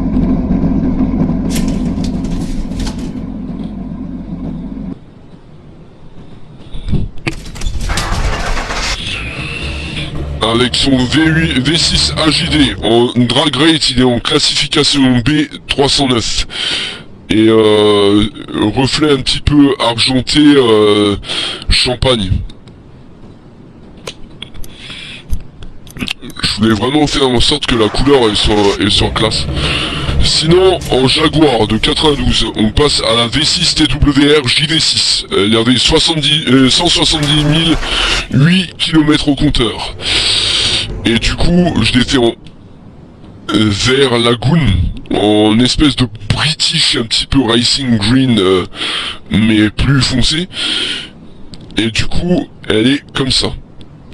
Avec son V6 AJD en drag rate, il est en classification B 309. Et reflet un petit peu argenté champagne. Je voulais vraiment faire en sorte que la couleur elle soit classe. Sinon, en Jaguar de 92, on passe à la V6 TWR JV6. Elle avait 170 008 km au compteur. Et du coup, je l'ai fait en vert lagoon, en espèce de British un petit peu racing green, mais plus foncé. Et du coup, elle est comme ça.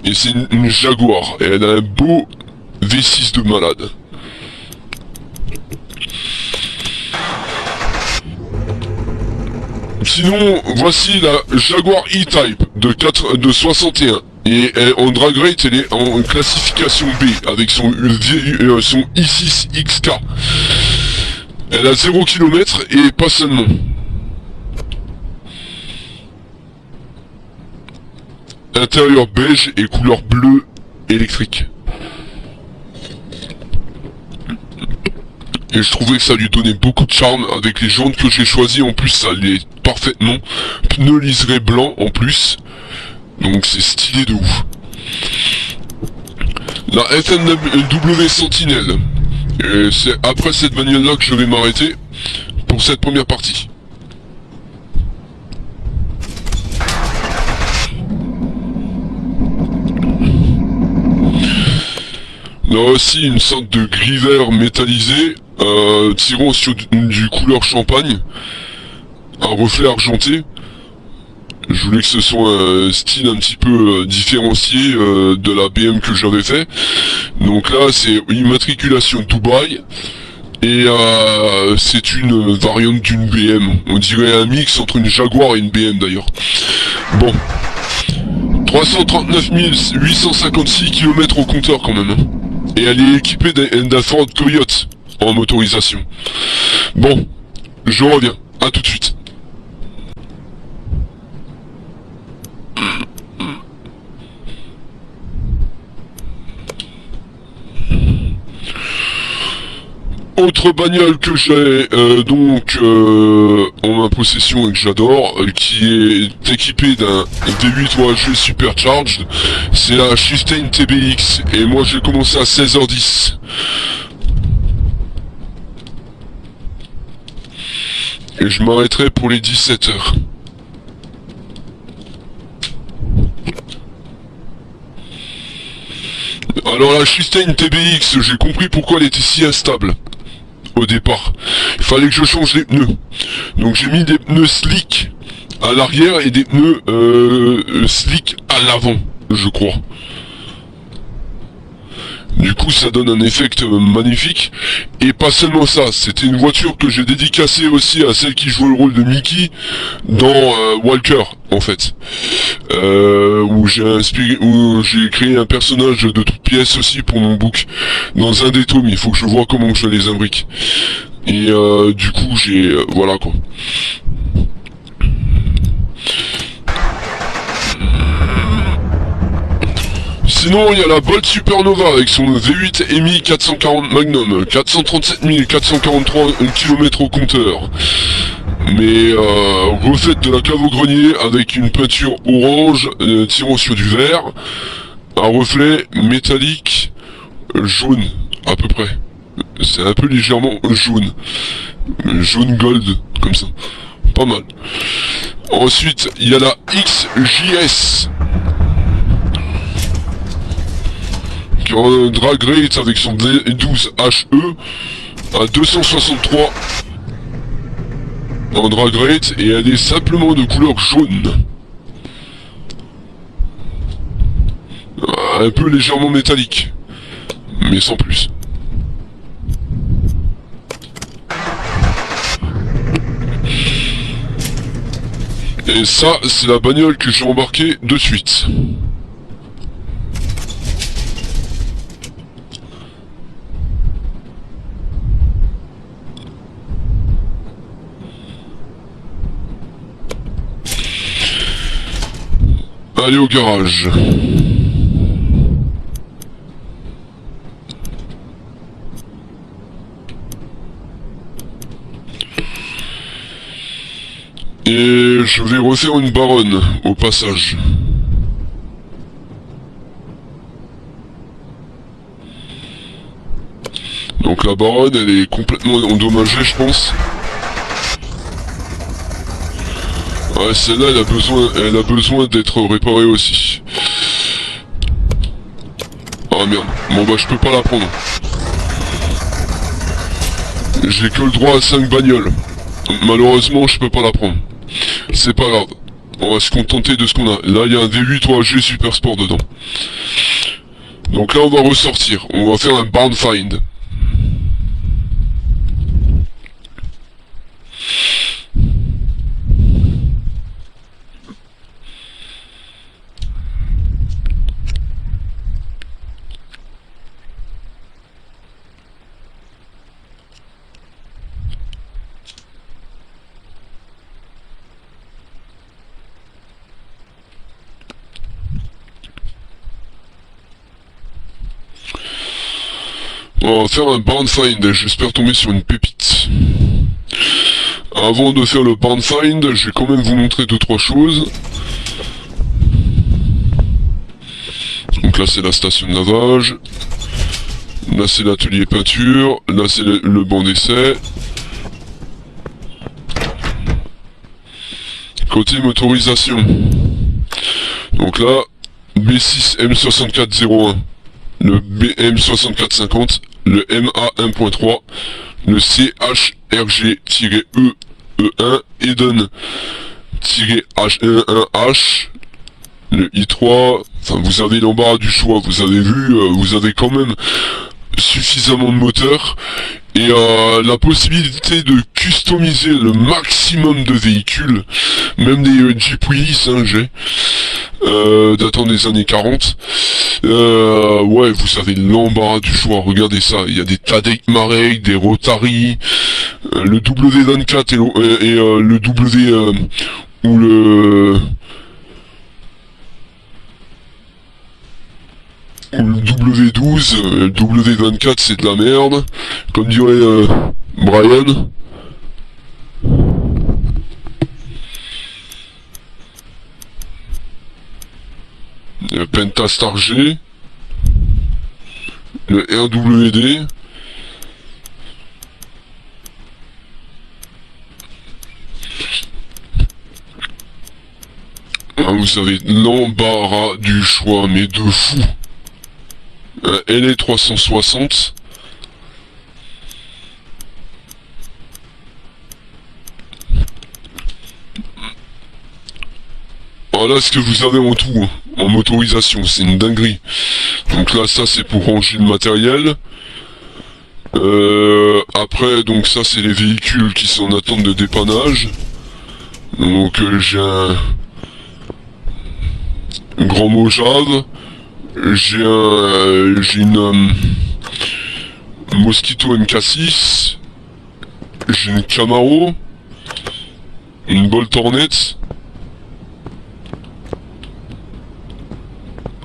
Et c'est une Jaguar. Et elle a un beau V6 de malade. Sinon, voici la Jaguar E-Type de 61. Et en drag rate, elle est en classification B, avec son i6 XK. Elle a 0 km et pas seulement. Intérieur beige et couleur bleue électrique. Et je trouvais que ça lui donnait beaucoup de charme avec les jantes que j'ai choisies. En plus, ça allait parfaitement. Pneus liseré blanc en plus. Donc c'est stylé de ouf. La FMW Sentinelle. Et c'est après cette bagnole-là que je vais m'arrêter pour cette première partie. Là aussi une sorte de gris vert métallisé, tirant sur du couleur champagne, un reflet argenté. Je voulais que ce soit un style un petit peu différencié de la BM que j'avais fait. Donc là c'est immatriculation Dubaï. Et c'est une variante d'une BM. On dirait un mix entre une Jaguar et une BM d'ailleurs. Bon. 339 856 km au compteur quand même. Hein. Et elle est équipée d'un Ford Coyote en motorisation. Bon, je reviens. À tout de suite. Autre bagnole que j'ai en ma possession et que j'adore, qui est équipée d'un D8 OHV Supercharged, c'est la Sustain TBX, et moi j'ai commencé à 16h10. Et je m'arrêterai pour les 17h. Alors la Sustain TBX, j'ai compris pourquoi elle était si instable. Au départ, il fallait que je change les pneus. Donc j'ai mis des pneus slick à l'arrière et des pneus slick à l'avant, je crois. Du coup ça donne un effet magnifique. Et pas seulement ça, c'était une voiture que j'ai dédicacée aussi à celle qui joue le rôle de Mickey dans Walker en fait. Où j'ai créé un personnage de toutes pièces aussi pour mon book. Dans un des tomes, il faut que je vois comment je les imbrique. Et du coup voilà quoi. Sinon, il y a la Bolt Supernova avec son V8 MI 440 Magnum, 437 443 km au compteur. Mais refaite de la cave au grenier avec une peinture orange tirant sur du vert, un reflet métallique jaune à peu près. C'est un peu légèrement jaune. Jaune gold, comme ça. Pas mal. Ensuite, il y a la XJS. Qui a un drag rate avec son 12HE à 263 en drag rate et elle est simplement de couleur jaune. Un peu légèrement métallique. Mais sans plus. Et ça, c'est la bagnole que j'ai embarquée de suite. Allez au garage. Et je vais refaire une baronne au passage. Donc la baronne, elle est complètement endommagée, je pense. Ouais, celle-là, elle a besoin d'être réparée aussi. Ah merde, bon bah je peux pas la prendre. J'ai que le droit à 5 bagnoles. Malheureusement, je peux pas la prendre. C'est pas grave. On va se contenter de ce qu'on a. Là, il y a un V8 OAG Super Sport dedans. Donc là, on va ressortir. On va faire un barn find. On va faire un barn find, j'espère tomber sur une pépite. Avant de faire le barn find, je vais quand même vous montrer 2-3 choses. Donc là c'est la station de lavage. Là c'est l'atelier peinture. Là c'est le banc d'essai. Côté motorisation. Donc là, B6 M6401. Le BM6450, le MA 1.3, le CHRG-E1 Eden-H11H, le I3, enfin vous avez l'embarras du choix, vous avez vu, vous avez quand même suffisamment de moteur et la possibilité de customiser le maximum de véhicules, même des Jeep Willys, hein, j'ai datant des années 40. Ouais, vous avez l'embarras du choix, regardez ça, il y a des Tadek Marek, des Rotary, le W24 et le W ou le W12, le W24 c'est de la merde, comme dirait Brian. Le Pentastar G, le RWD, vous avez l'embarras du choix, mais de fou. LA360. Voilà ce que vous avez en tout, en motorisation, c'est une dinguerie. Donc là, ça c'est pour ranger le matériel. Après, donc ça c'est les véhicules qui sont en attente de dépannage. Donc j'ai un grand Mojave. J'ai une Mosquito MK6. J'ai une Camaro. Une Bolt Hornet.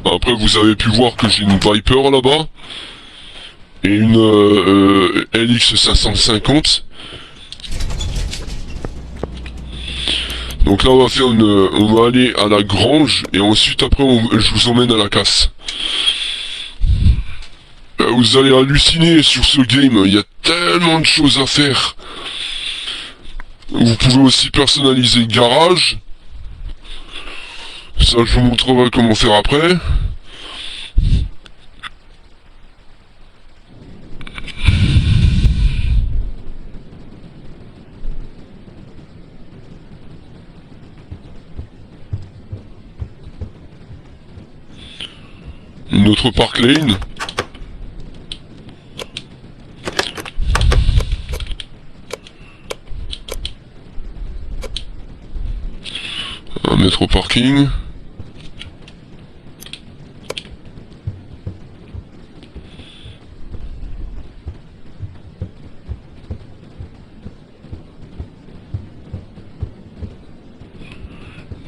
Après Après, vous avez pu voir que j'ai une Viper là-bas. Et une LX 550. Donc là, on va aller à la grange. Et ensuite, après, je vous emmène à la casse. Vous allez halluciner sur ce game. Il y a tellement de choses à faire. Vous pouvez aussi personnaliser le garage. Ça, je vous montrerai comment faire après. Une autre park lane. Un mettre au parking.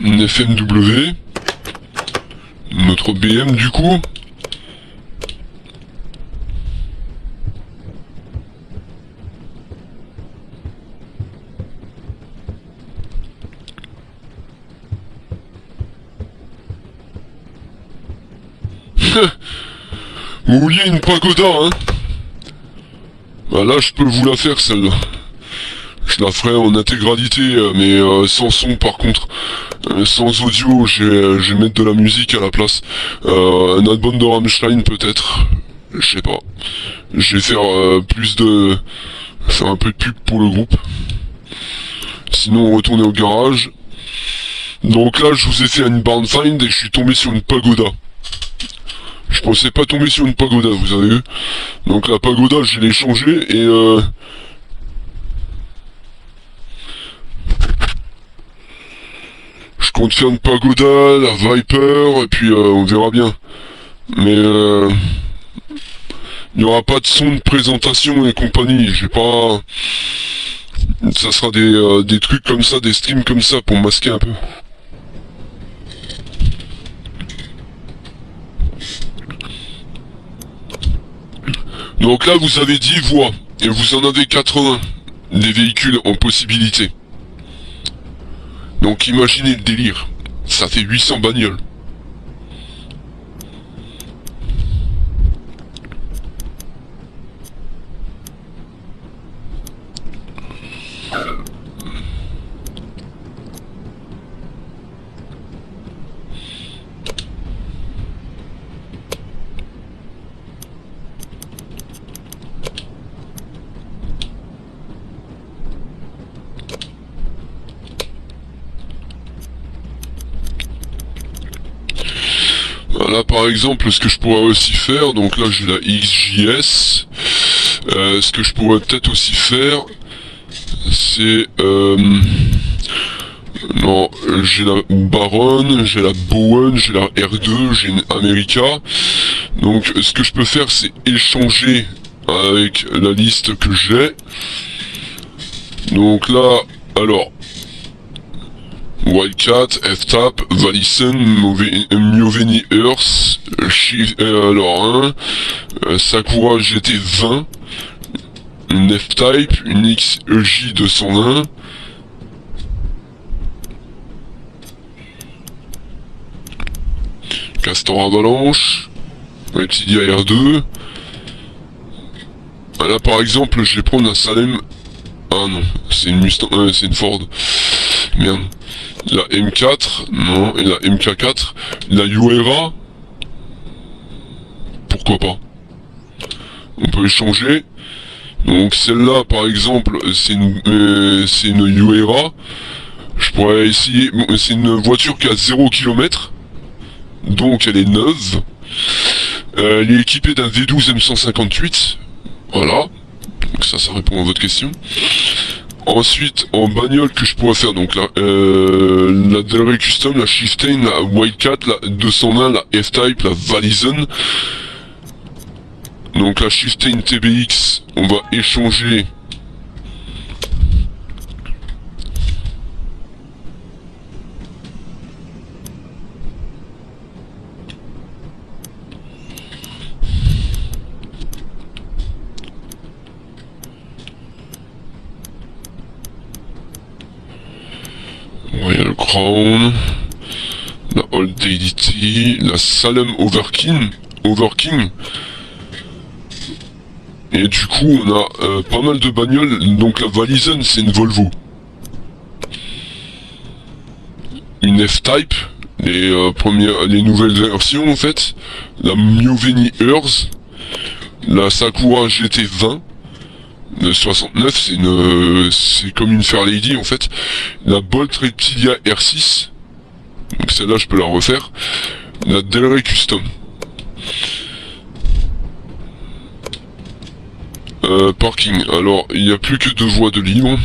Une FMW. Notre BM du coup. Vous vouliez une pagoda, hein? Bah là, je peux vous la faire, celle-là. Je la ferai en intégralité, mais sans son, par contre. Sans audio, je vais mettre de la musique à la place. Un album de Rammstein, peut-être. Je sais pas. Je vais faire faire un peu de pub pour le groupe. Sinon, retourner au garage. Donc là, je vous ai fait une barn find et je suis tombé sur une pagoda. Je pensais pas tomber sur une pagoda, vous avez vu. Donc la pagoda, je l'ai changée et je compte faire une pagoda, la Viper, et puis on verra bien. Mais il n'y aura pas de son de présentation et compagnie. J'ai pas... Ça sera des trucs comme ça, des streams comme ça pour masquer un peu. Donc là, vous avez 10 voies, et vous en avez 80, des véhicules en possibilité. Donc imaginez le délire, ça fait 800 bagnoles. Là par exemple, ce que je pourrais aussi faire, donc là j'ai la XJS, ce que je pourrais peut-être aussi faire, c'est... non, j'ai la Baron, j'ai la Bowen, j'ai la R2, j'ai une America. Donc ce que je peux faire, c'est échanger avec la liste que j'ai. Donc là, alors... Wildcat, F-Tap, Valisen, Mioveni Earth, alors Sakura GT20, une F-Type, une XEJ 201, Castor Avalanche, TDI R2. Là par exemple, je vais prendre un Salem. Ah non, c'est une Mustang, c'est une Ford. Merde. La M4, non, et la MK4, la Uera, pourquoi pas. On peut échanger. Donc celle-là, par exemple, c'est une Uera. Je pourrais essayer. Bon, c'est une voiture qui a 0 km, donc elle est neuve. Elle est équipée d'un V12 M158. Voilà. Donc ça répond à votre question. Ensuite, en bagnole que je pourrais faire, donc la Delray Custom, la Chieftain, la Wildcat, la 201, la F-Type, la Valisen. Donc la Chieftain TBX, on va échanger. Crown, la Old Daily, la Salem Overking. Et du coup, on a pas mal de bagnoles. Donc la Valisen, c'est une Volvo. Une F-Type, les nouvelles versions en fait. La Mioveni Earth, la Sakura GT20 de 69, c'est comme une Fairlady en fait. La Bolt Reptilia R6, donc celle-là je peux la refaire. La Delray Custom. Parking, alors il n'y a plus que 2 voies de libre.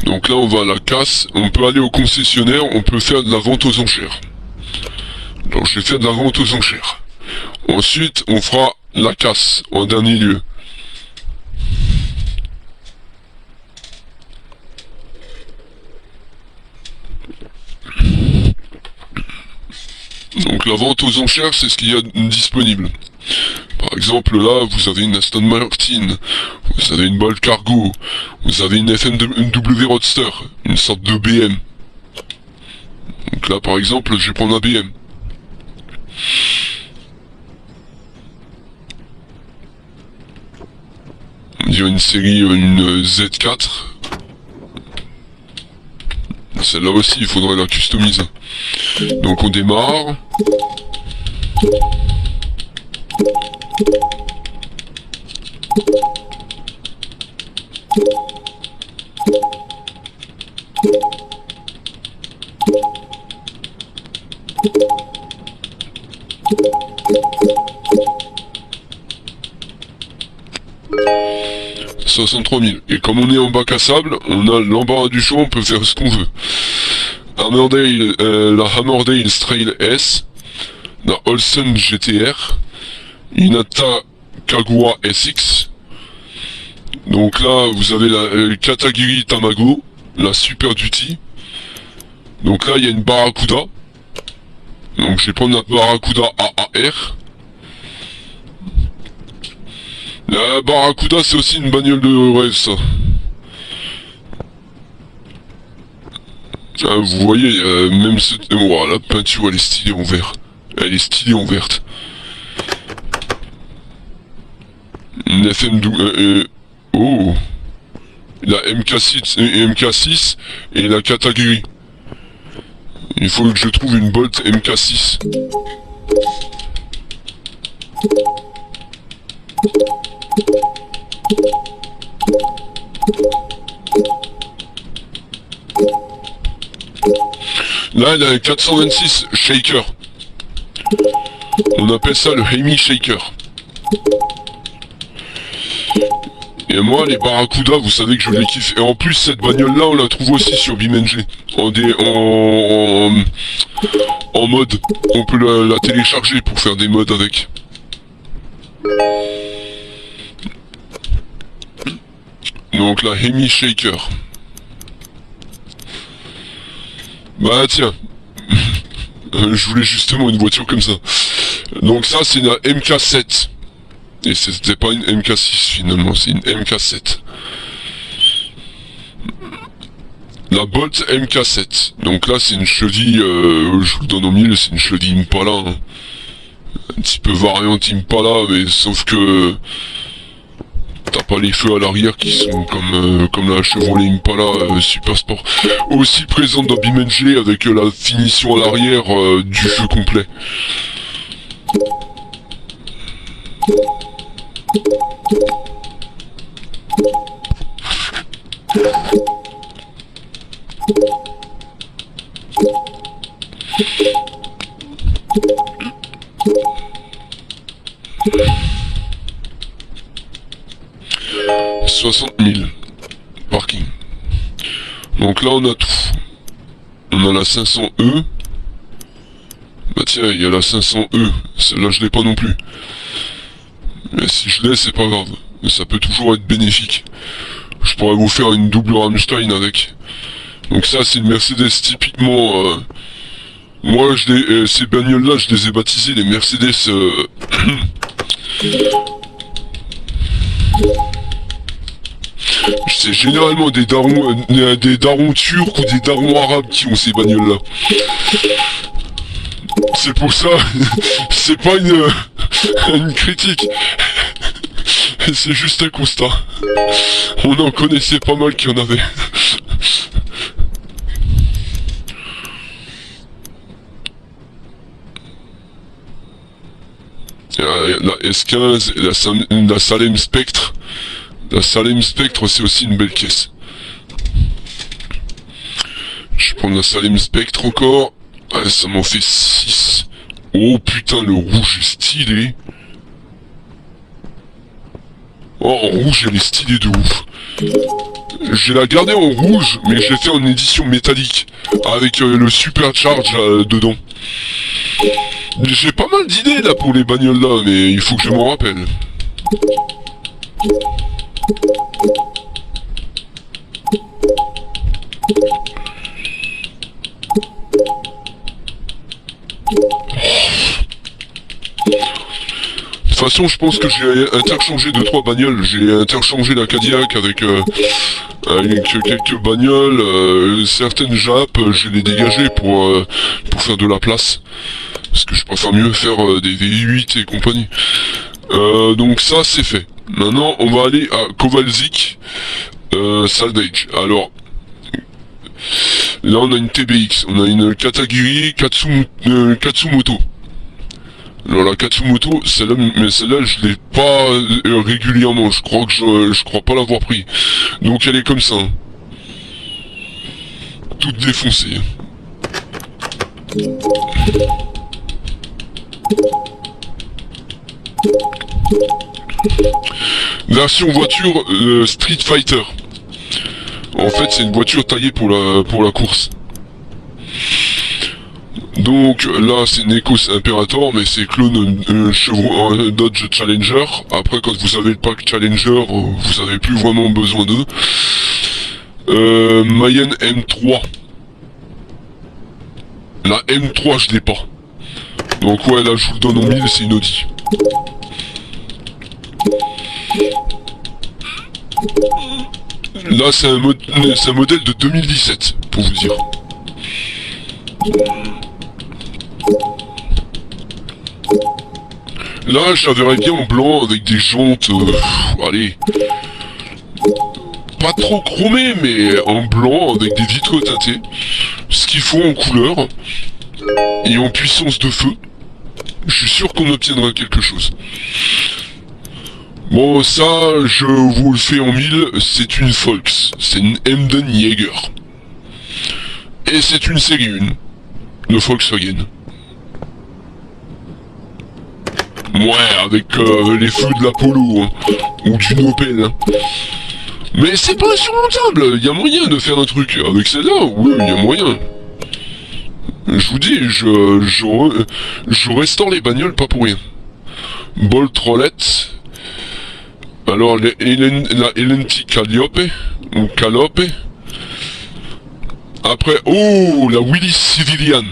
Donc là on va à la casse, on peut aller au concessionnaire, on peut faire de la vente aux enchères. Alors je vais faire de la vente aux enchères. Ensuite on fera la casse en dernier lieu. Donc la vente aux enchères, c'est ce qu'il y a disponible. Par exemple là, vous avez une Aston Martin, vous avez une Bolt Cargo, vous avez une FMW Roadster, une sorte de BM. Donc là par exemple, je vais prendre un BM. Il y a une série, une Z4. Celle-là aussi, il faudrait la customiser. Donc on démarre. « 63 000. Et comme on est en bac à sable, on a l'embarras du choix, on peut faire ce qu'on veut. Hammerdale, la Hammerdale Trail S, la Olsen GTR, Inata Kagura SX. Donc là, vous avez la Katagiri Tamago, la Super Duty. Donc là, il y a une Barracuda. Donc je vais prendre la Barracuda AAR. La Barracuda, c'est aussi une bagnole de rêve, ça. Ah, vous voyez, même cette... Oh, la peinture, elle est stylée en vert. Elle est stylée en verte. Une FMW... oh, la MK6 et la Katagiri. Il faut que je trouve une Bolt MK6. Là, elle a un 426 Shaker. On appelle ça le Hemi Shaker. Et moi, les Barracuda, vous savez que je les kiffe. Et en plus, cette bagnole-là, on la trouve aussi sur BeamNG. En mode. On peut la télécharger pour faire des mods avec. Donc la Hemi Shaker. Bah tiens. Je voulais justement une voiture comme ça. Donc ça, c'est la MK7. Et c'était pas une MK6 finalement, c'est une MK7. La Bolt MK7. Donc là c'est une cheville, je vous le donne au milieu, c'est une cheville Impala. Hein. Un petit peu variante Impala, mais sauf que t'as pas les feux à l'arrière qui sont comme la Chevrolet Impala Super Sport. Aussi présente dans BeamNG avec la finition à l'arrière du feu complet. « 60 000. Parking. Donc là on a tout. On a la 500E. Bah tiens, il y a la 500E. Celle-là je l'ai pas non plus. Mais si je l'ai, c'est pas grave. Mais ça peut toujours être bénéfique. Je pourrais vous faire une double Rammstein avec. Donc ça c'est une Mercedes typiquement... moi ces bagnoles-là, je les ai baptisées les Mercedes... C'est généralement des darons turcs ou des darons arabes qui ont ces bagnoles-là. C'est pour ça, c'est pas une critique. C'est juste un constat. On en connaissait pas mal qui en avait. La S15, la Salem Spectre. La Salem Spectre, c'est aussi une belle caisse. Je prends la Salem Spectre encore. Ah, ça m'en fait 6. Oh putain, le rouge est stylé. Oh, en rouge, elle est stylée de ouf. Je l'ai gardée en rouge, mais je l'ai fait en édition métallique. Avec le Supercharge dedans. J'ai pas mal d'idées là pour les bagnoles là, mais il faut que je m'en rappelle. De toute façon, je pense que j'ai interchangé 2-3 bagnoles. J'ai interchangé la Cadillac avec quelques bagnoles, certaines Jap, je les dégagées pour faire de la place. Parce que je préfère mieux faire des V8 et compagnie. Donc ça, c'est fait. Maintenant, on va aller à Kowalczyk Salvage. Alors, là, on a une TBX, on a une Katagiri Katsumoto. Alors la Katsumoto, celle-là, mais celle-là, je l'ai pas régulièrement. Je crois que je crois pas l'avoir pris. Donc elle est comme ça. Hein. Toute défoncée. Version voiture Street Fighter. En fait, c'est une voiture taillée pour la course. Donc là, c'est une Ecos Imperator, mais c'est clone Dodge Challenger. Après, quand vous avez le pack Challenger, vous avez plus vraiment besoin d'eux. Mayenne M3. La M3, je l'ai pas. Donc ouais, là, je vous le donne en 1000, c'est une Audi. Là, c'est un modèle de 2017, pour vous dire. Là, je la verrais bien en blanc avec des jantes, allez, pas trop chromées, mais en blanc avec des vitres teintées. Ce qu'il faut en couleur et en puissance de feu. Je suis sûr qu'on obtiendra quelque chose. Bon, ça, je vous le fais en 1000, c'est une Volks, c'est une Emden Jaeger. Et c'est une série 1 de Volkswagen. Ouais, avec les feux de l'Apollo, hein, ou d'une Opel. Hein. Mais c'est pas insurmontable, il y a moyen de faire un truc. Avec celle-là, oui, il y a moyen. Je vous dis, je restaure les bagnoles pas pour rien. Bolt Roulette. Alors, la LNT Calliope, ou Calope. Après, oh, la Willys Civilian.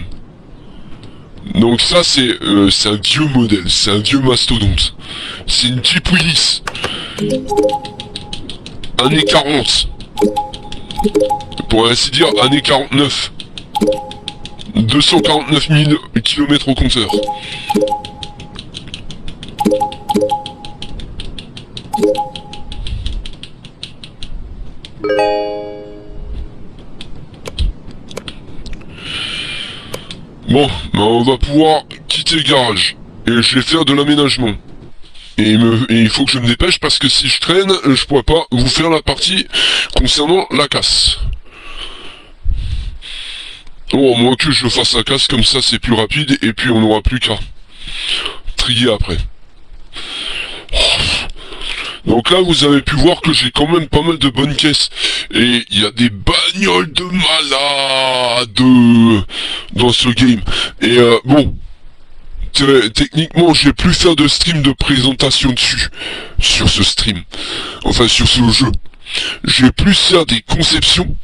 Donc ça, c'est un vieux modèle, c'est un vieux mastodonte. C'est une Jeep Willys. Années 40. Pour ainsi dire, années 49. 249 000 km au compteur. Bon, ben on va pouvoir quitter le garage. Et je vais faire de l'aménagement. Et il faut que je me dépêche parce que si je traîne, je pourrais pas vous faire la partie concernant la casse. Oh, moi que je fasse la casse comme ça, c'est plus rapide et puis on n'aura plus qu'à trier après. Donc là, vous avez pu voir que j'ai quand même pas mal de bonnes caisses. Et il y a des bagnoles de malades dans ce game. Et bon, techniquement, je vais plus faire de stream de présentation dessus. Sur ce stream. Enfin, sur ce jeu. Je vais plus faire des conceptions.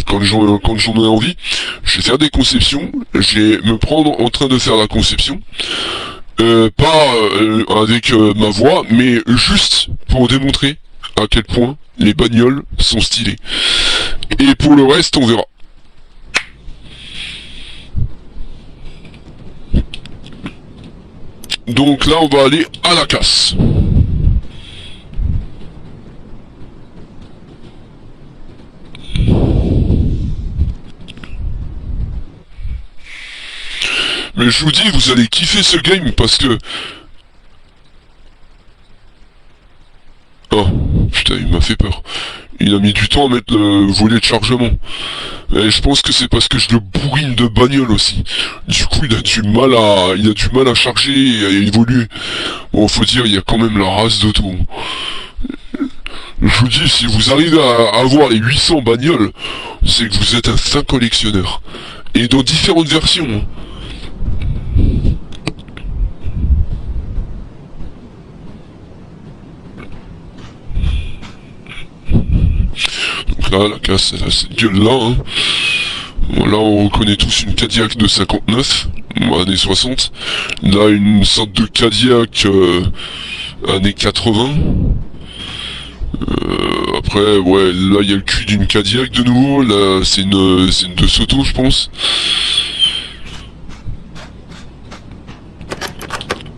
Quand j'en ai envie. Je vais faire des conceptions. Je vais me prendre en train de faire la conception. Pas avec ma voix, mais juste pour démontrer à quel point les bagnoles sont stylées. Et pour le reste, on verra. Donc là, on va aller à la casse. Mais je vous dis, vous allez kiffer ce game parce que... Oh, putain, il m'a fait peur. Il a mis du temps à mettre le volet de chargement. Et je pense que c'est parce que je le bourrine de bagnole aussi. Du coup, il a du mal à charger et à évoluer. Bon, faut dire, il y a quand même la race d'auto. Je vous dis, si vous arrivez à avoir les 800 bagnoles, c'est que vous êtes un fin collectionneur. Et dans différentes versions. Donc là, la casse, elle a cette gueule-là. Hein. Bon, là, on reconnaît tous une Cadillac de 59, années 60. Là, une sorte de Cadillac années 80. Après, ouais, là, il y a le cul d'une Cadillac de nouveau. Là, c'est une De Soto, je pense.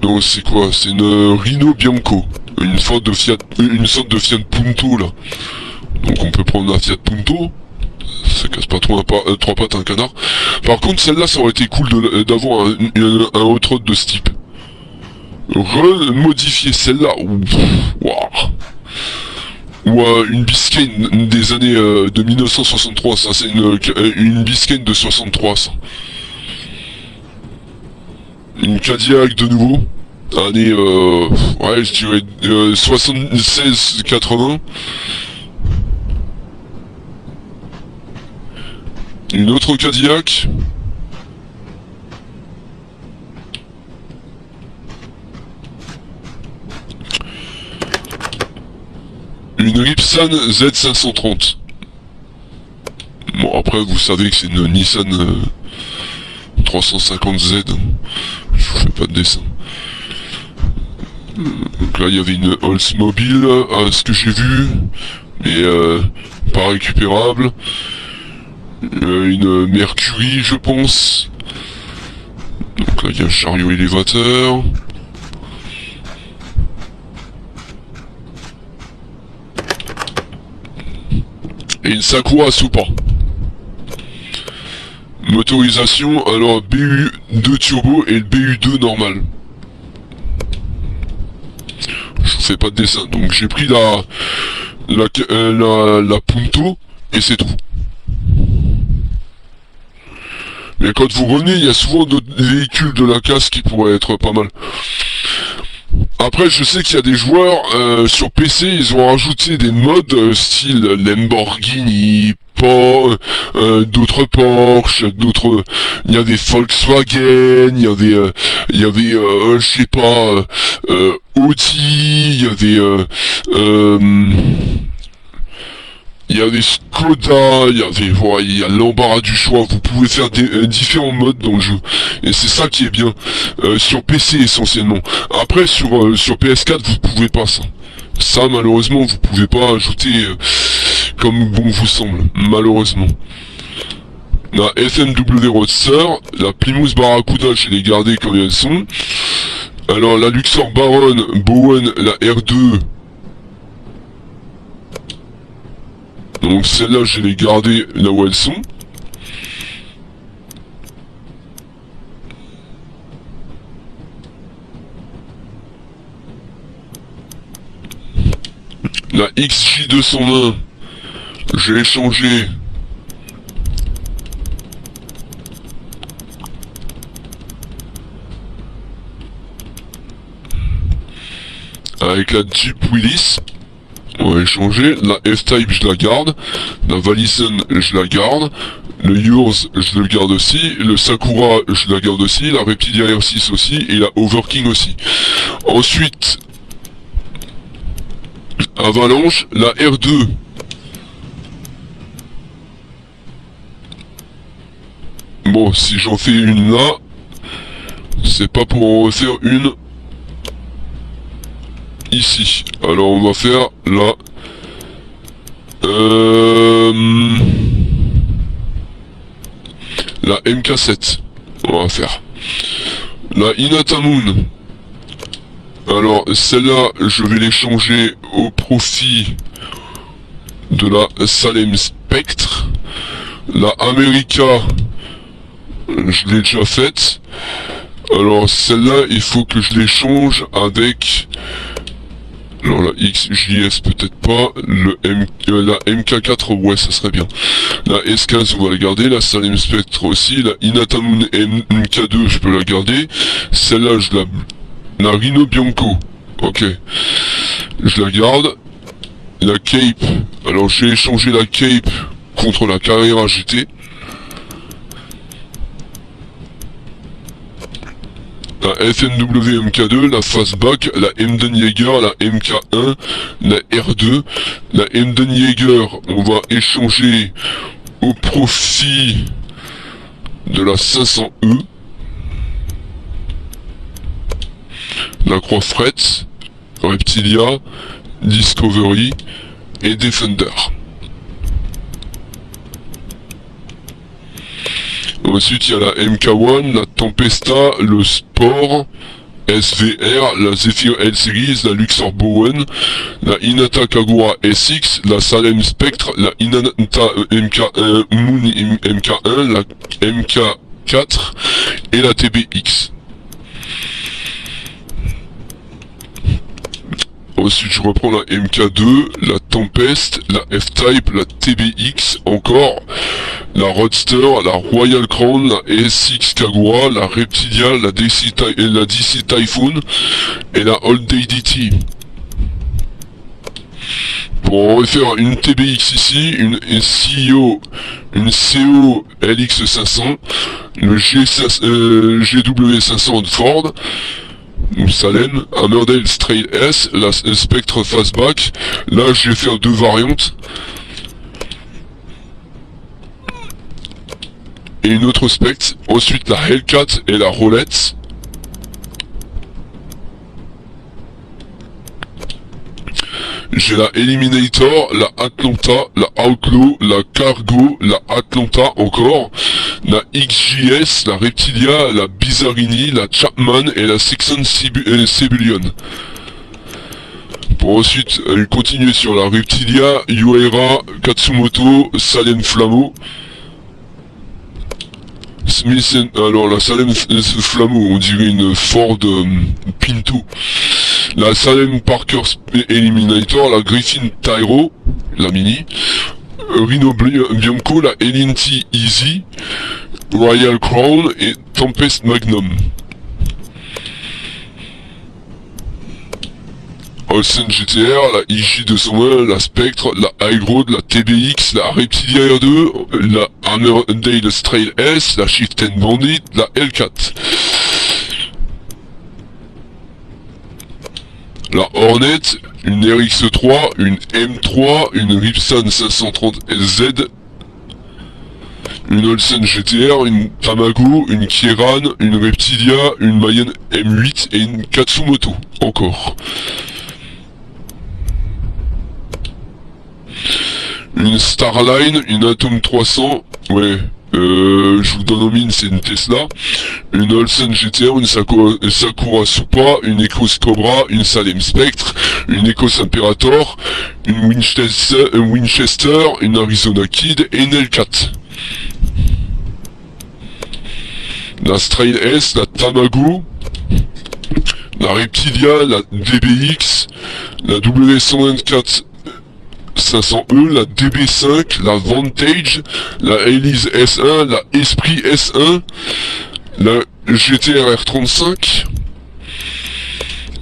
Donc, c'est quoi? C'est une Rhino Bianco. Une sorte de Fiat Punto, là. Donc, on peut prendre la Fiat Punto. Ça casse pas trop trois pattes un canard. Par contre, celle-là, ça aurait été cool d'avoir un hot rod de ce type. Remodifier celle-là. Waouh. Ou une Biscayne des années de 1963. Ça, c'est une Biscayne de 63, ça. Une Cadillac de nouveau. Année, ouais, je dirais 76-80. Une autre Cadillac. Une Ripsan Z530. Bon, après, vous savez que c'est une Nissan 350Z. Je vous fais pas de dessin. Donc là, il y avait une Oldsmobile, à ce que j'ai vu, mais pas récupérable. Une Mercury, je pense. Donc là, il y a un chariot élévateur. Et une Sakura Supra. Motorisation, alors BU2 turbo et le BU2 normal. Je vous fais pas de dessin, donc j'ai pris la Punto et c'est tout. Mais quand vous revenez, il y a souvent d'autres véhicules de la casse qui pourraient être pas mal. Après, je sais qu'il y a des joueurs sur PC, ils ont rajouté des modes style Lamborghini, d'autres Porsche, d'autres. Il y a des Volkswagen, il y avait, je sais pas, Audi, il y avait Skoda, il y a l'embarras du choix, vous pouvez faire différents modes dans le jeu. Et c'est ça qui est bien, sur PC essentiellement. Après, sur PS4, vous pouvez pas ça. Ça, malheureusement, vous pouvez pas ajouter comme bon vous semble, malheureusement. La FMW Roadster, la Plymouth Barracuda, je l'ai gardée comme elles sont. Alors, la Luxor Baron, Bowen, la R2... Donc celle-là, je l'ai gardée là où elles sont. La XJ201, j'ai échangé. Avec la Jeep Willys. On va échanger. La F-Type, je la garde. La Valison, je la garde. Le Yours, je le garde aussi. Le Sakura, je la garde aussi. La Reptilia R6 aussi. Et la Overking aussi. Ensuite, Avalanche, la R2. Bon, si j'en fais une là, c'est pas pour en refaire une ici. Alors on va faire la La MK7, on va faire. La Hinata Moon. Alors, celle-là, je vais l'échanger au profit de la Salem Spectre. La America, je l'ai déjà faite. Alors, celle-là, il faut que je l'échange avec... Alors la XJS peut-être pas, la MK4 ouais ça serait bien. La S15 on va la garder, la Salem Spectre aussi, la Hinata Moon MK2 je peux la garder, celle-là la Rhino Bianco, ok, je la garde. La Cape, alors j'ai échangé la Cape contre la Carrera GT. La FMW MK2, la Fastback, la Emden Jaeger, la MK1, la R2, la Emden Jaeger, on va échanger au profit de la 500E, la Croix Fret, Reptilia, Discovery et Defender. Ensuite, il y a la MK1, la Tempesta, le Sport, SVR, la Zephyr L-Series, la Luxor Bowen, la Hinata Kagura SX, la Salem Spectre, la Hinata MK1, Moon MK1, la MK4 et la TBX. Ensuite, je reprends la MK2, la Tempest, la F-Type, la TBX, encore, la Roadster, la Royal Crown, la SX Kagura, la Reptilia, la DC Typhoon et la Old DT. Pour en refaire une TBX ici, une CO LX500, le GW500 de Ford, Salem, Hammerdale Trail S, la Spectre Fastback. Là, je vais faire deux variantes. Et une autre Spectre. Ensuite, la Hellcat et la Rolex. J'ai la Eliminator, la Atlanta, la Outlaw, la Cargo, la Atlanta encore, la XJS, la Reptilia, la Bizarrini, la Chapman et la Sexton Cebullion. Pour ensuite continuer sur la Reptilia, Yuera, Katsumoto, Salem Flammo. Alors la Salem Flammo, on dirait une Ford Pinto. La Salem Parker Eliminator, la Griffin Tyro, la Mini, Rhino Bianco, la LNT Easy, Royal Crown et Tempest Magnum. Olsen GTR, la IJ220, la Spectre, la High Road, la TBX, la Reptilia R2, la Hammerdale Trail S, la Chieftain Bandit, la L4. La Hornet, une RX3, une M3, une Ripson 530Z, une Olsen GTR, une Tamago, une Kieran, une Reptilia, une Mayenne M8 et une Katsumoto, encore. Une Starline, une Atom 300, ouais, je vous donne en mine, c'est une Tesla, une Olsen GTR, une Sakura Supa, une Ecos Cobra, une Salem Spectre, une Ecos Imperator, une Winchester, une Arizona Kid et une L4. La Strail S, la Tamago, la Reptilia, la DBX, la W124 500E, la DB5, la Vantage, la Elise S1, la Esprit S1, la GTR R35,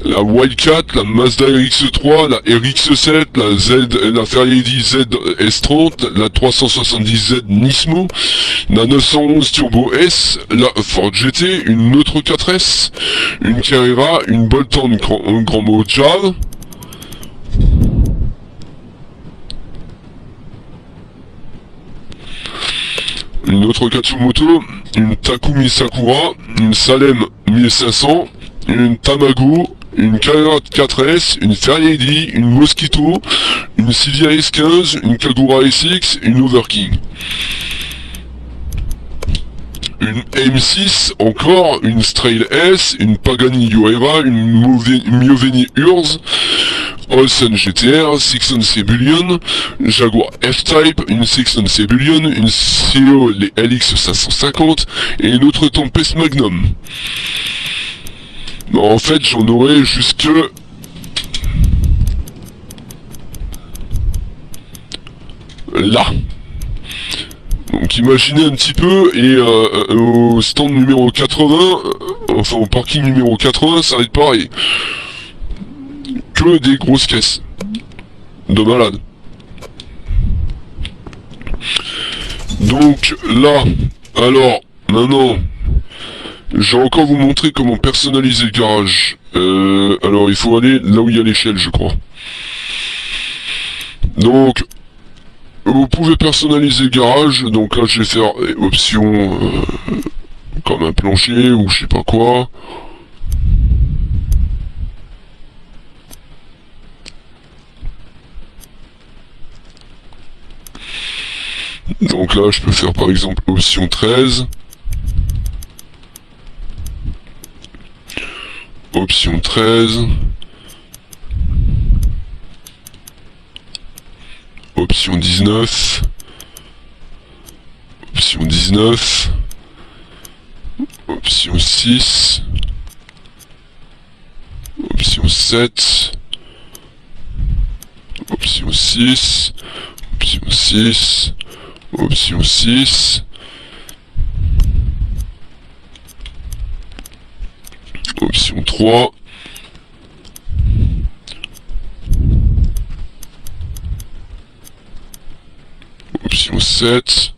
la Wildcat, la Mazda RX3, la RX7, la Ferrari Z S30, la 370Z Nismo, la 911 Turbo S, la Ford GT, une autre 4S, une Carrera, une Bolton Grand Mot Jav, une autre Katsumoto, une Takumi Sakura, une Salem 1500, une Tamago, une Carrera 4S, une Ferrari, une Mosquito, une Silvia S15, une Kagura SX, une Overking. Une M6, encore, une Strail S, une Pagani Huayra, une Mioveni Urz, Olsen GTR, Sixon Cebullion, Jaguar F-Type, une Sixon Cebullion, une CEO les LX 550 et une autre Tempest Magnum. Bon, en fait, j'en aurais jusque... là. Donc imaginez un petit peu, et au stand numéro 80, enfin au parking numéro 80, ça va être pareil. Que des grosses caisses. De malade. Donc là, alors, maintenant, je vais encore vous montrer comment personnaliser le garage. Alors il faut aller là où il y a l'échelle, je crois. Donc, vous pouvez personnaliser le garage, donc là je vais faire options comme un plancher ou je sais pas quoi. Donc là je peux faire par exemple option 13. Option 13. Option 19. Option 19. Option 6. Option 7. Option 6. Option 6. Option 6. Option 3. Option 7.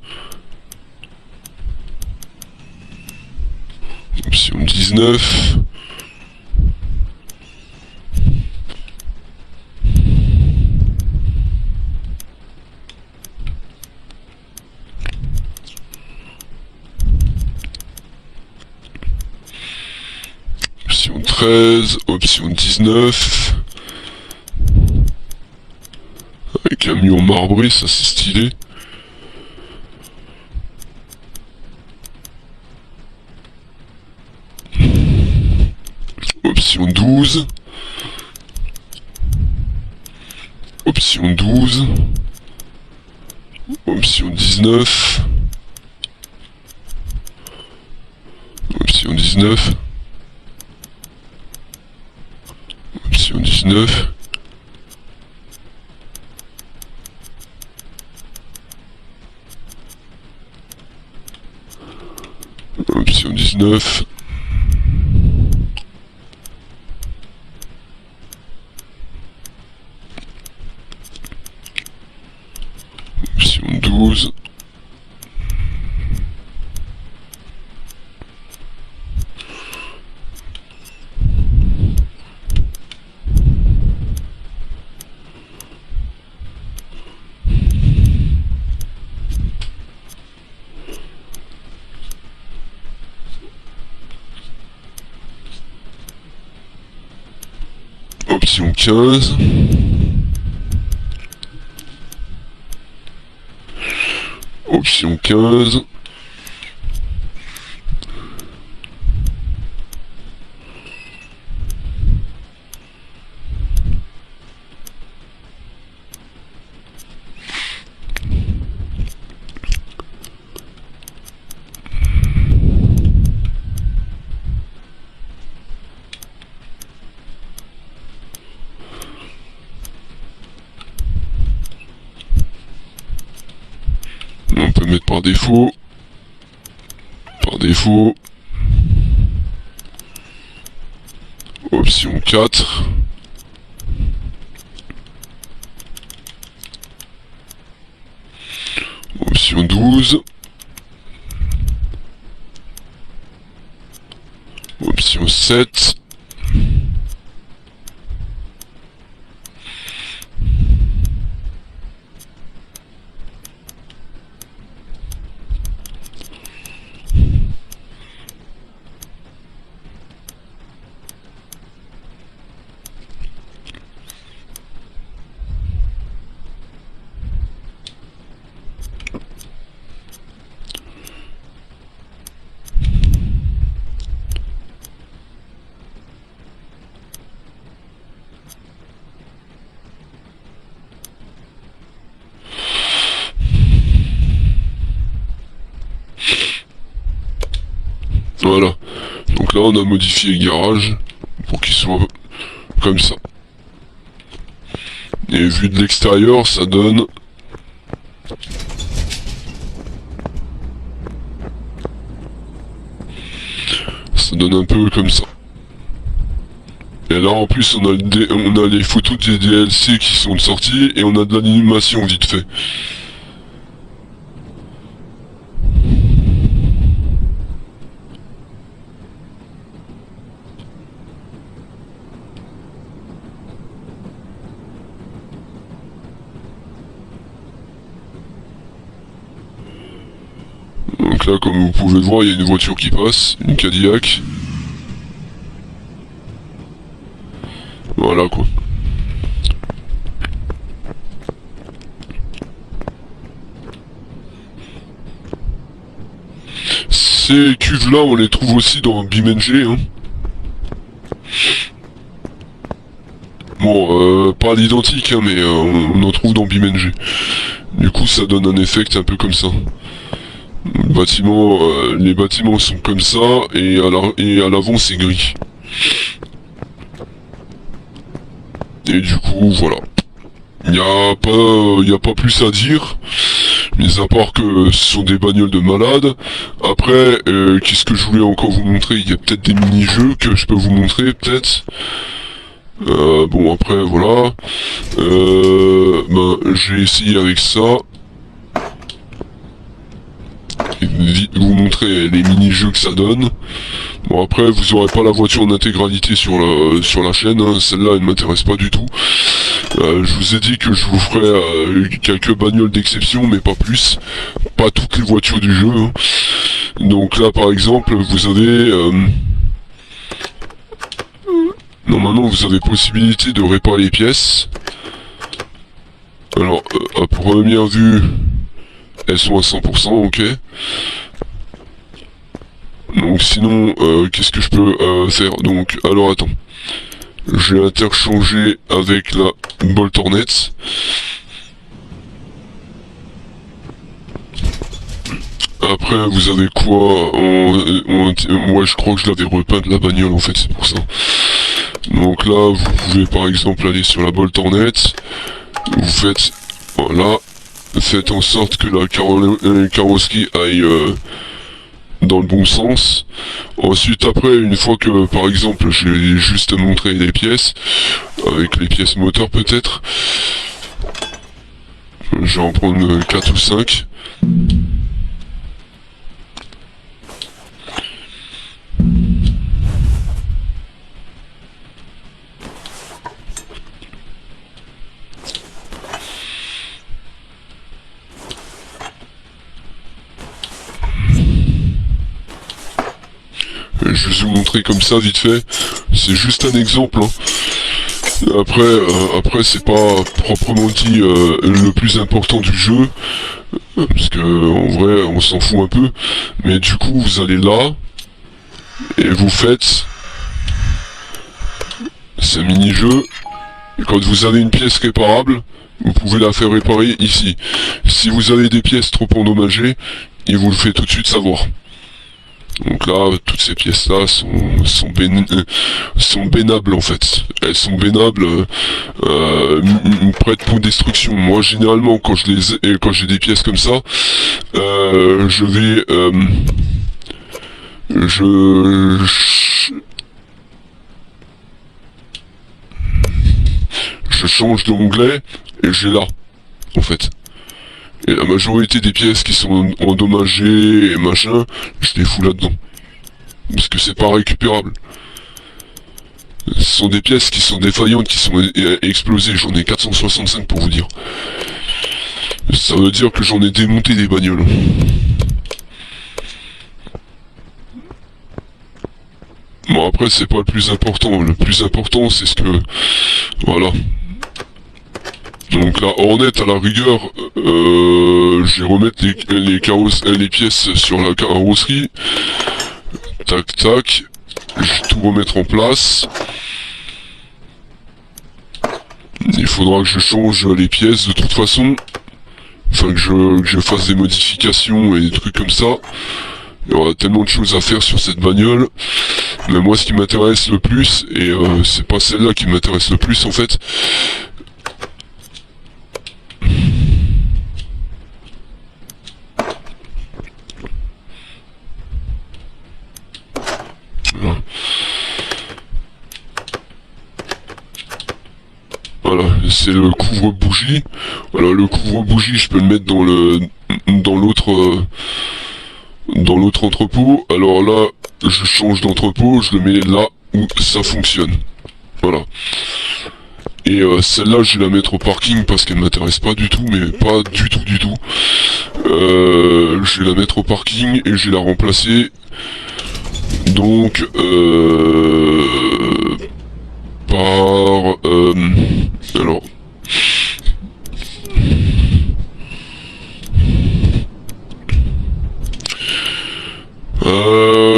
Option 19. Option 13, option 19. Avec un mur marbré, ça c'est stylé. Option 12. Option 12. Option 19. Option 19. Option 19. Option 19. Option 12. Option 15. Option 15. On peut mettre par défaut. Par défaut. Option 4. Option 12. Option 7. Voilà. Donc là on a modifié le garage pour qu'il soit comme ça. Et vu de l'extérieur, ça donne... Ça donne un peu comme ça. Et là en plus on a les photos des DLC qui sont sorties et on a de l'animation vite fait. Donc là comme vous pouvez voir il y a une voiture qui passe, une Cadillac. Voilà quoi. Ces cuves là on les trouve aussi dans BeamNG hein. Bon pas à l'identique hein, mais on en trouve dans BeamNG. Du coup ça donne un effet un peu comme ça. Le bâtiment, les bâtiments sont comme ça et à l'avant c'est gris. Et du coup voilà. Il n'y a pas plus à dire. Mis à part que ce sont des bagnoles de malades. Après, qu'est-ce que je voulais encore vous montrer? Il y a peut-être des mini-jeux que je peux vous montrer, peut-être. Bon, après, voilà. Je vais essayer avec ça. Et vous montrer les mini-jeux que ça donne. Bon, après, vous aurez pas la voiture en intégralité sur la chaîne. Hein. Celle-là, elle ne m'intéresse pas du tout. Je vous ai dit que je vous ferai quelques bagnoles d'exception, mais pas plus. Pas toutes les voitures du jeu. Hein. Donc là, par exemple, vous avez... normalement, vous avez possibilité de réparer les pièces. Alors, à première vue, elles sont à 100%, ok. Donc sinon, qu'est-ce que je peux faire? Donc, alors attends. J'ai interchangé avec la Bolt Hornet. Après, vous avez quoi? Moi, je crois que je l'avais repeint de la bagnole, en fait, c'est pour ça. Donc là, vous pouvez par exemple aller sur la Bolt Hornet. Vous faites... Voilà. Faites en sorte que la carrosserie aille... dans le bon sens. Ensuite après, une fois que par exemple j'ai juste montré les pièces, avec les pièces moteurs peut-être, je vais en prendre 4 ou 5. Je vais vous montrer comme ça vite fait, c'est juste un exemple hein. Après c'est pas proprement dit le plus important du jeu, parce que en vrai on s'en fout un peu, mais du coup vous allez là, et vous faites ce mini-jeu, et quand vous avez une pièce réparable, vous pouvez la faire réparer ici. Si vous avez des pièces trop endommagées, il vous le fait tout de suite savoir. Donc là, toutes ces pièces-là sont bénables en fait. Elles sont bénables, prêtes pour destruction. Moi, généralement, quand j'ai des pièces comme ça, je vais, je change d'onglet et j'ai là, en fait. Et la majorité des pièces qui sont endommagées et machin, je les fous là-dedans. Parce que c'est pas récupérable. Ce sont des pièces qui sont défaillantes, qui sont explosées. J'en ai 465 pour vous dire. Ça veut dire que j'en ai démonté des bagnoles. Bon après c'est pas le plus important. Le plus important c'est ce que... Voilà. Donc la Hornet à la rigueur, je vais remettre les pièces sur la carrosserie. Tac tac. Je vais tout remettre en place. Il faudra que je change les pièces de toute façon. Enfin que je fasse des modifications et des trucs comme ça. Il y aura tellement de choses à faire sur cette bagnole. Mais moi, ce qui m'intéresse le plus, et c'est pas celle-là qui m'intéresse le plus en fait. Voilà. Voilà, c'est le couvre-bougie. Voilà, le couvre-bougie, je peux le mettre dans l'autre entrepôt. Alors là, je change d'entrepôt, je le mets là où ça fonctionne. Voilà. Et celle-là, je vais la mettre au parking parce qu'elle m'intéresse pas du tout, mais pas du tout du tout. Je vais la mettre au parking et je vais la remplacer. Donc, par... alors...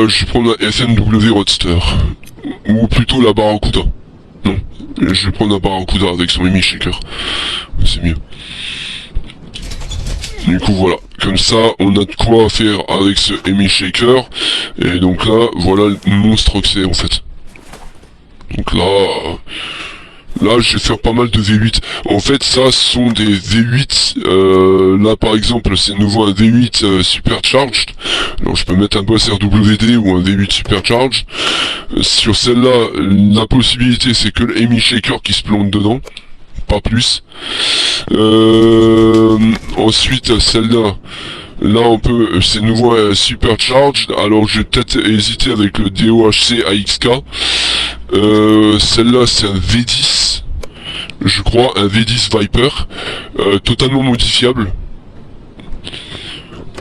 je vais prendre la FMW Roadster. Ou plutôt la Barracuda. Non, je vais prendre la Barracuda avec son Emi Shaker. C'est mieux. Du coup voilà, comme ça on a de quoi faire avec ce Emi Shaker. Et donc là, voilà le monstre que c'est en fait. Donc là, je vais faire pas mal de V8. En fait, ça sont des V8. Là, par exemple, c'est nouveau un V8 Supercharged. Alors, je peux mettre un boss RWD ou un V8 Supercharged. Sur celle-là, la possibilité, c'est que le Emi Shaker qui se plante dedans. Pas plus. Ensuite, celle-là. Là, on peut, c'est nouveau Supercharged. Alors, je vais peut-être hésiter avec le DOHC AXK. Celle-là, c'est un V10. Je crois, un V10 Viper. Totalement modifiable.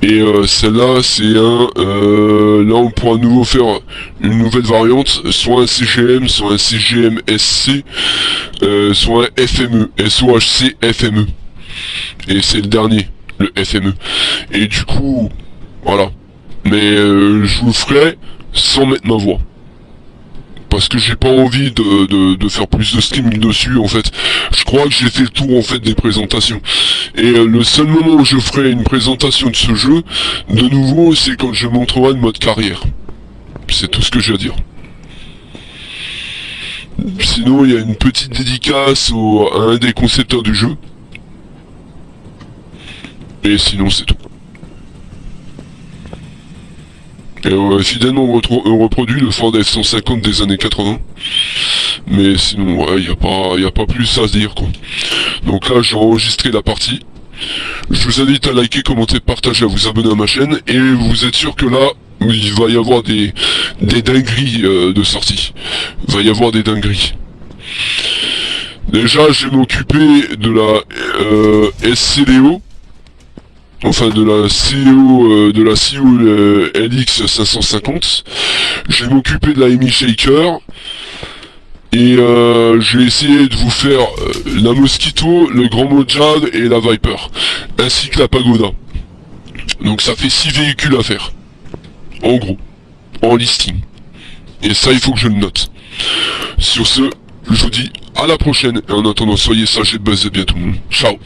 Et celle-là, c'est un... là, on pourra à nouveau faire une nouvelle variante. Soit un CGM, soit un CGM SC. Soit un FME. SOHC FME. Et c'est le dernier. Le FME. Et du coup, voilà. Mais je vous ferai sans mettre ma voix. Parce que j'ai pas envie de faire plus de streaming dessus en fait. Je crois que j'ai fait le tour en fait des présentations. Et le seul moment où je ferai une présentation de ce jeu, de nouveau, c'est quand je montrerai le mode carrière. C'est tout ce que j'ai à dire. Sinon, il y a une petite dédicace à un des concepteurs du jeu. Et sinon, c'est tout. Et fidèlement on reproduit le Ford F-150 des années 80. Mais sinon, ouais, y a pas plus à se dire, quoi. Donc là, j'ai enregistré la partie. Je vous invite à liker, commenter, partager, à vous abonner à ma chaîne. Et vous êtes sûr que là, il va y avoir des dingueries de sortie. Il va y avoir des dingueries. Déjà, je vais m'occuper de la SCLEO. Enfin de la CEO LX 550. Je vais m'occuper de la Emi Shaker. Et je vais essayer de vous faire la Mosquito, le Grand Mojave et la Viper. Ainsi que la Pagoda. Donc ça fait 6 véhicules à faire. En gros. En listing. Et ça il faut que je le note. Sur ce, je vous dis à la prochaine. Et en attendant, soyez sages et buzzez bien tout le monde. Ciao.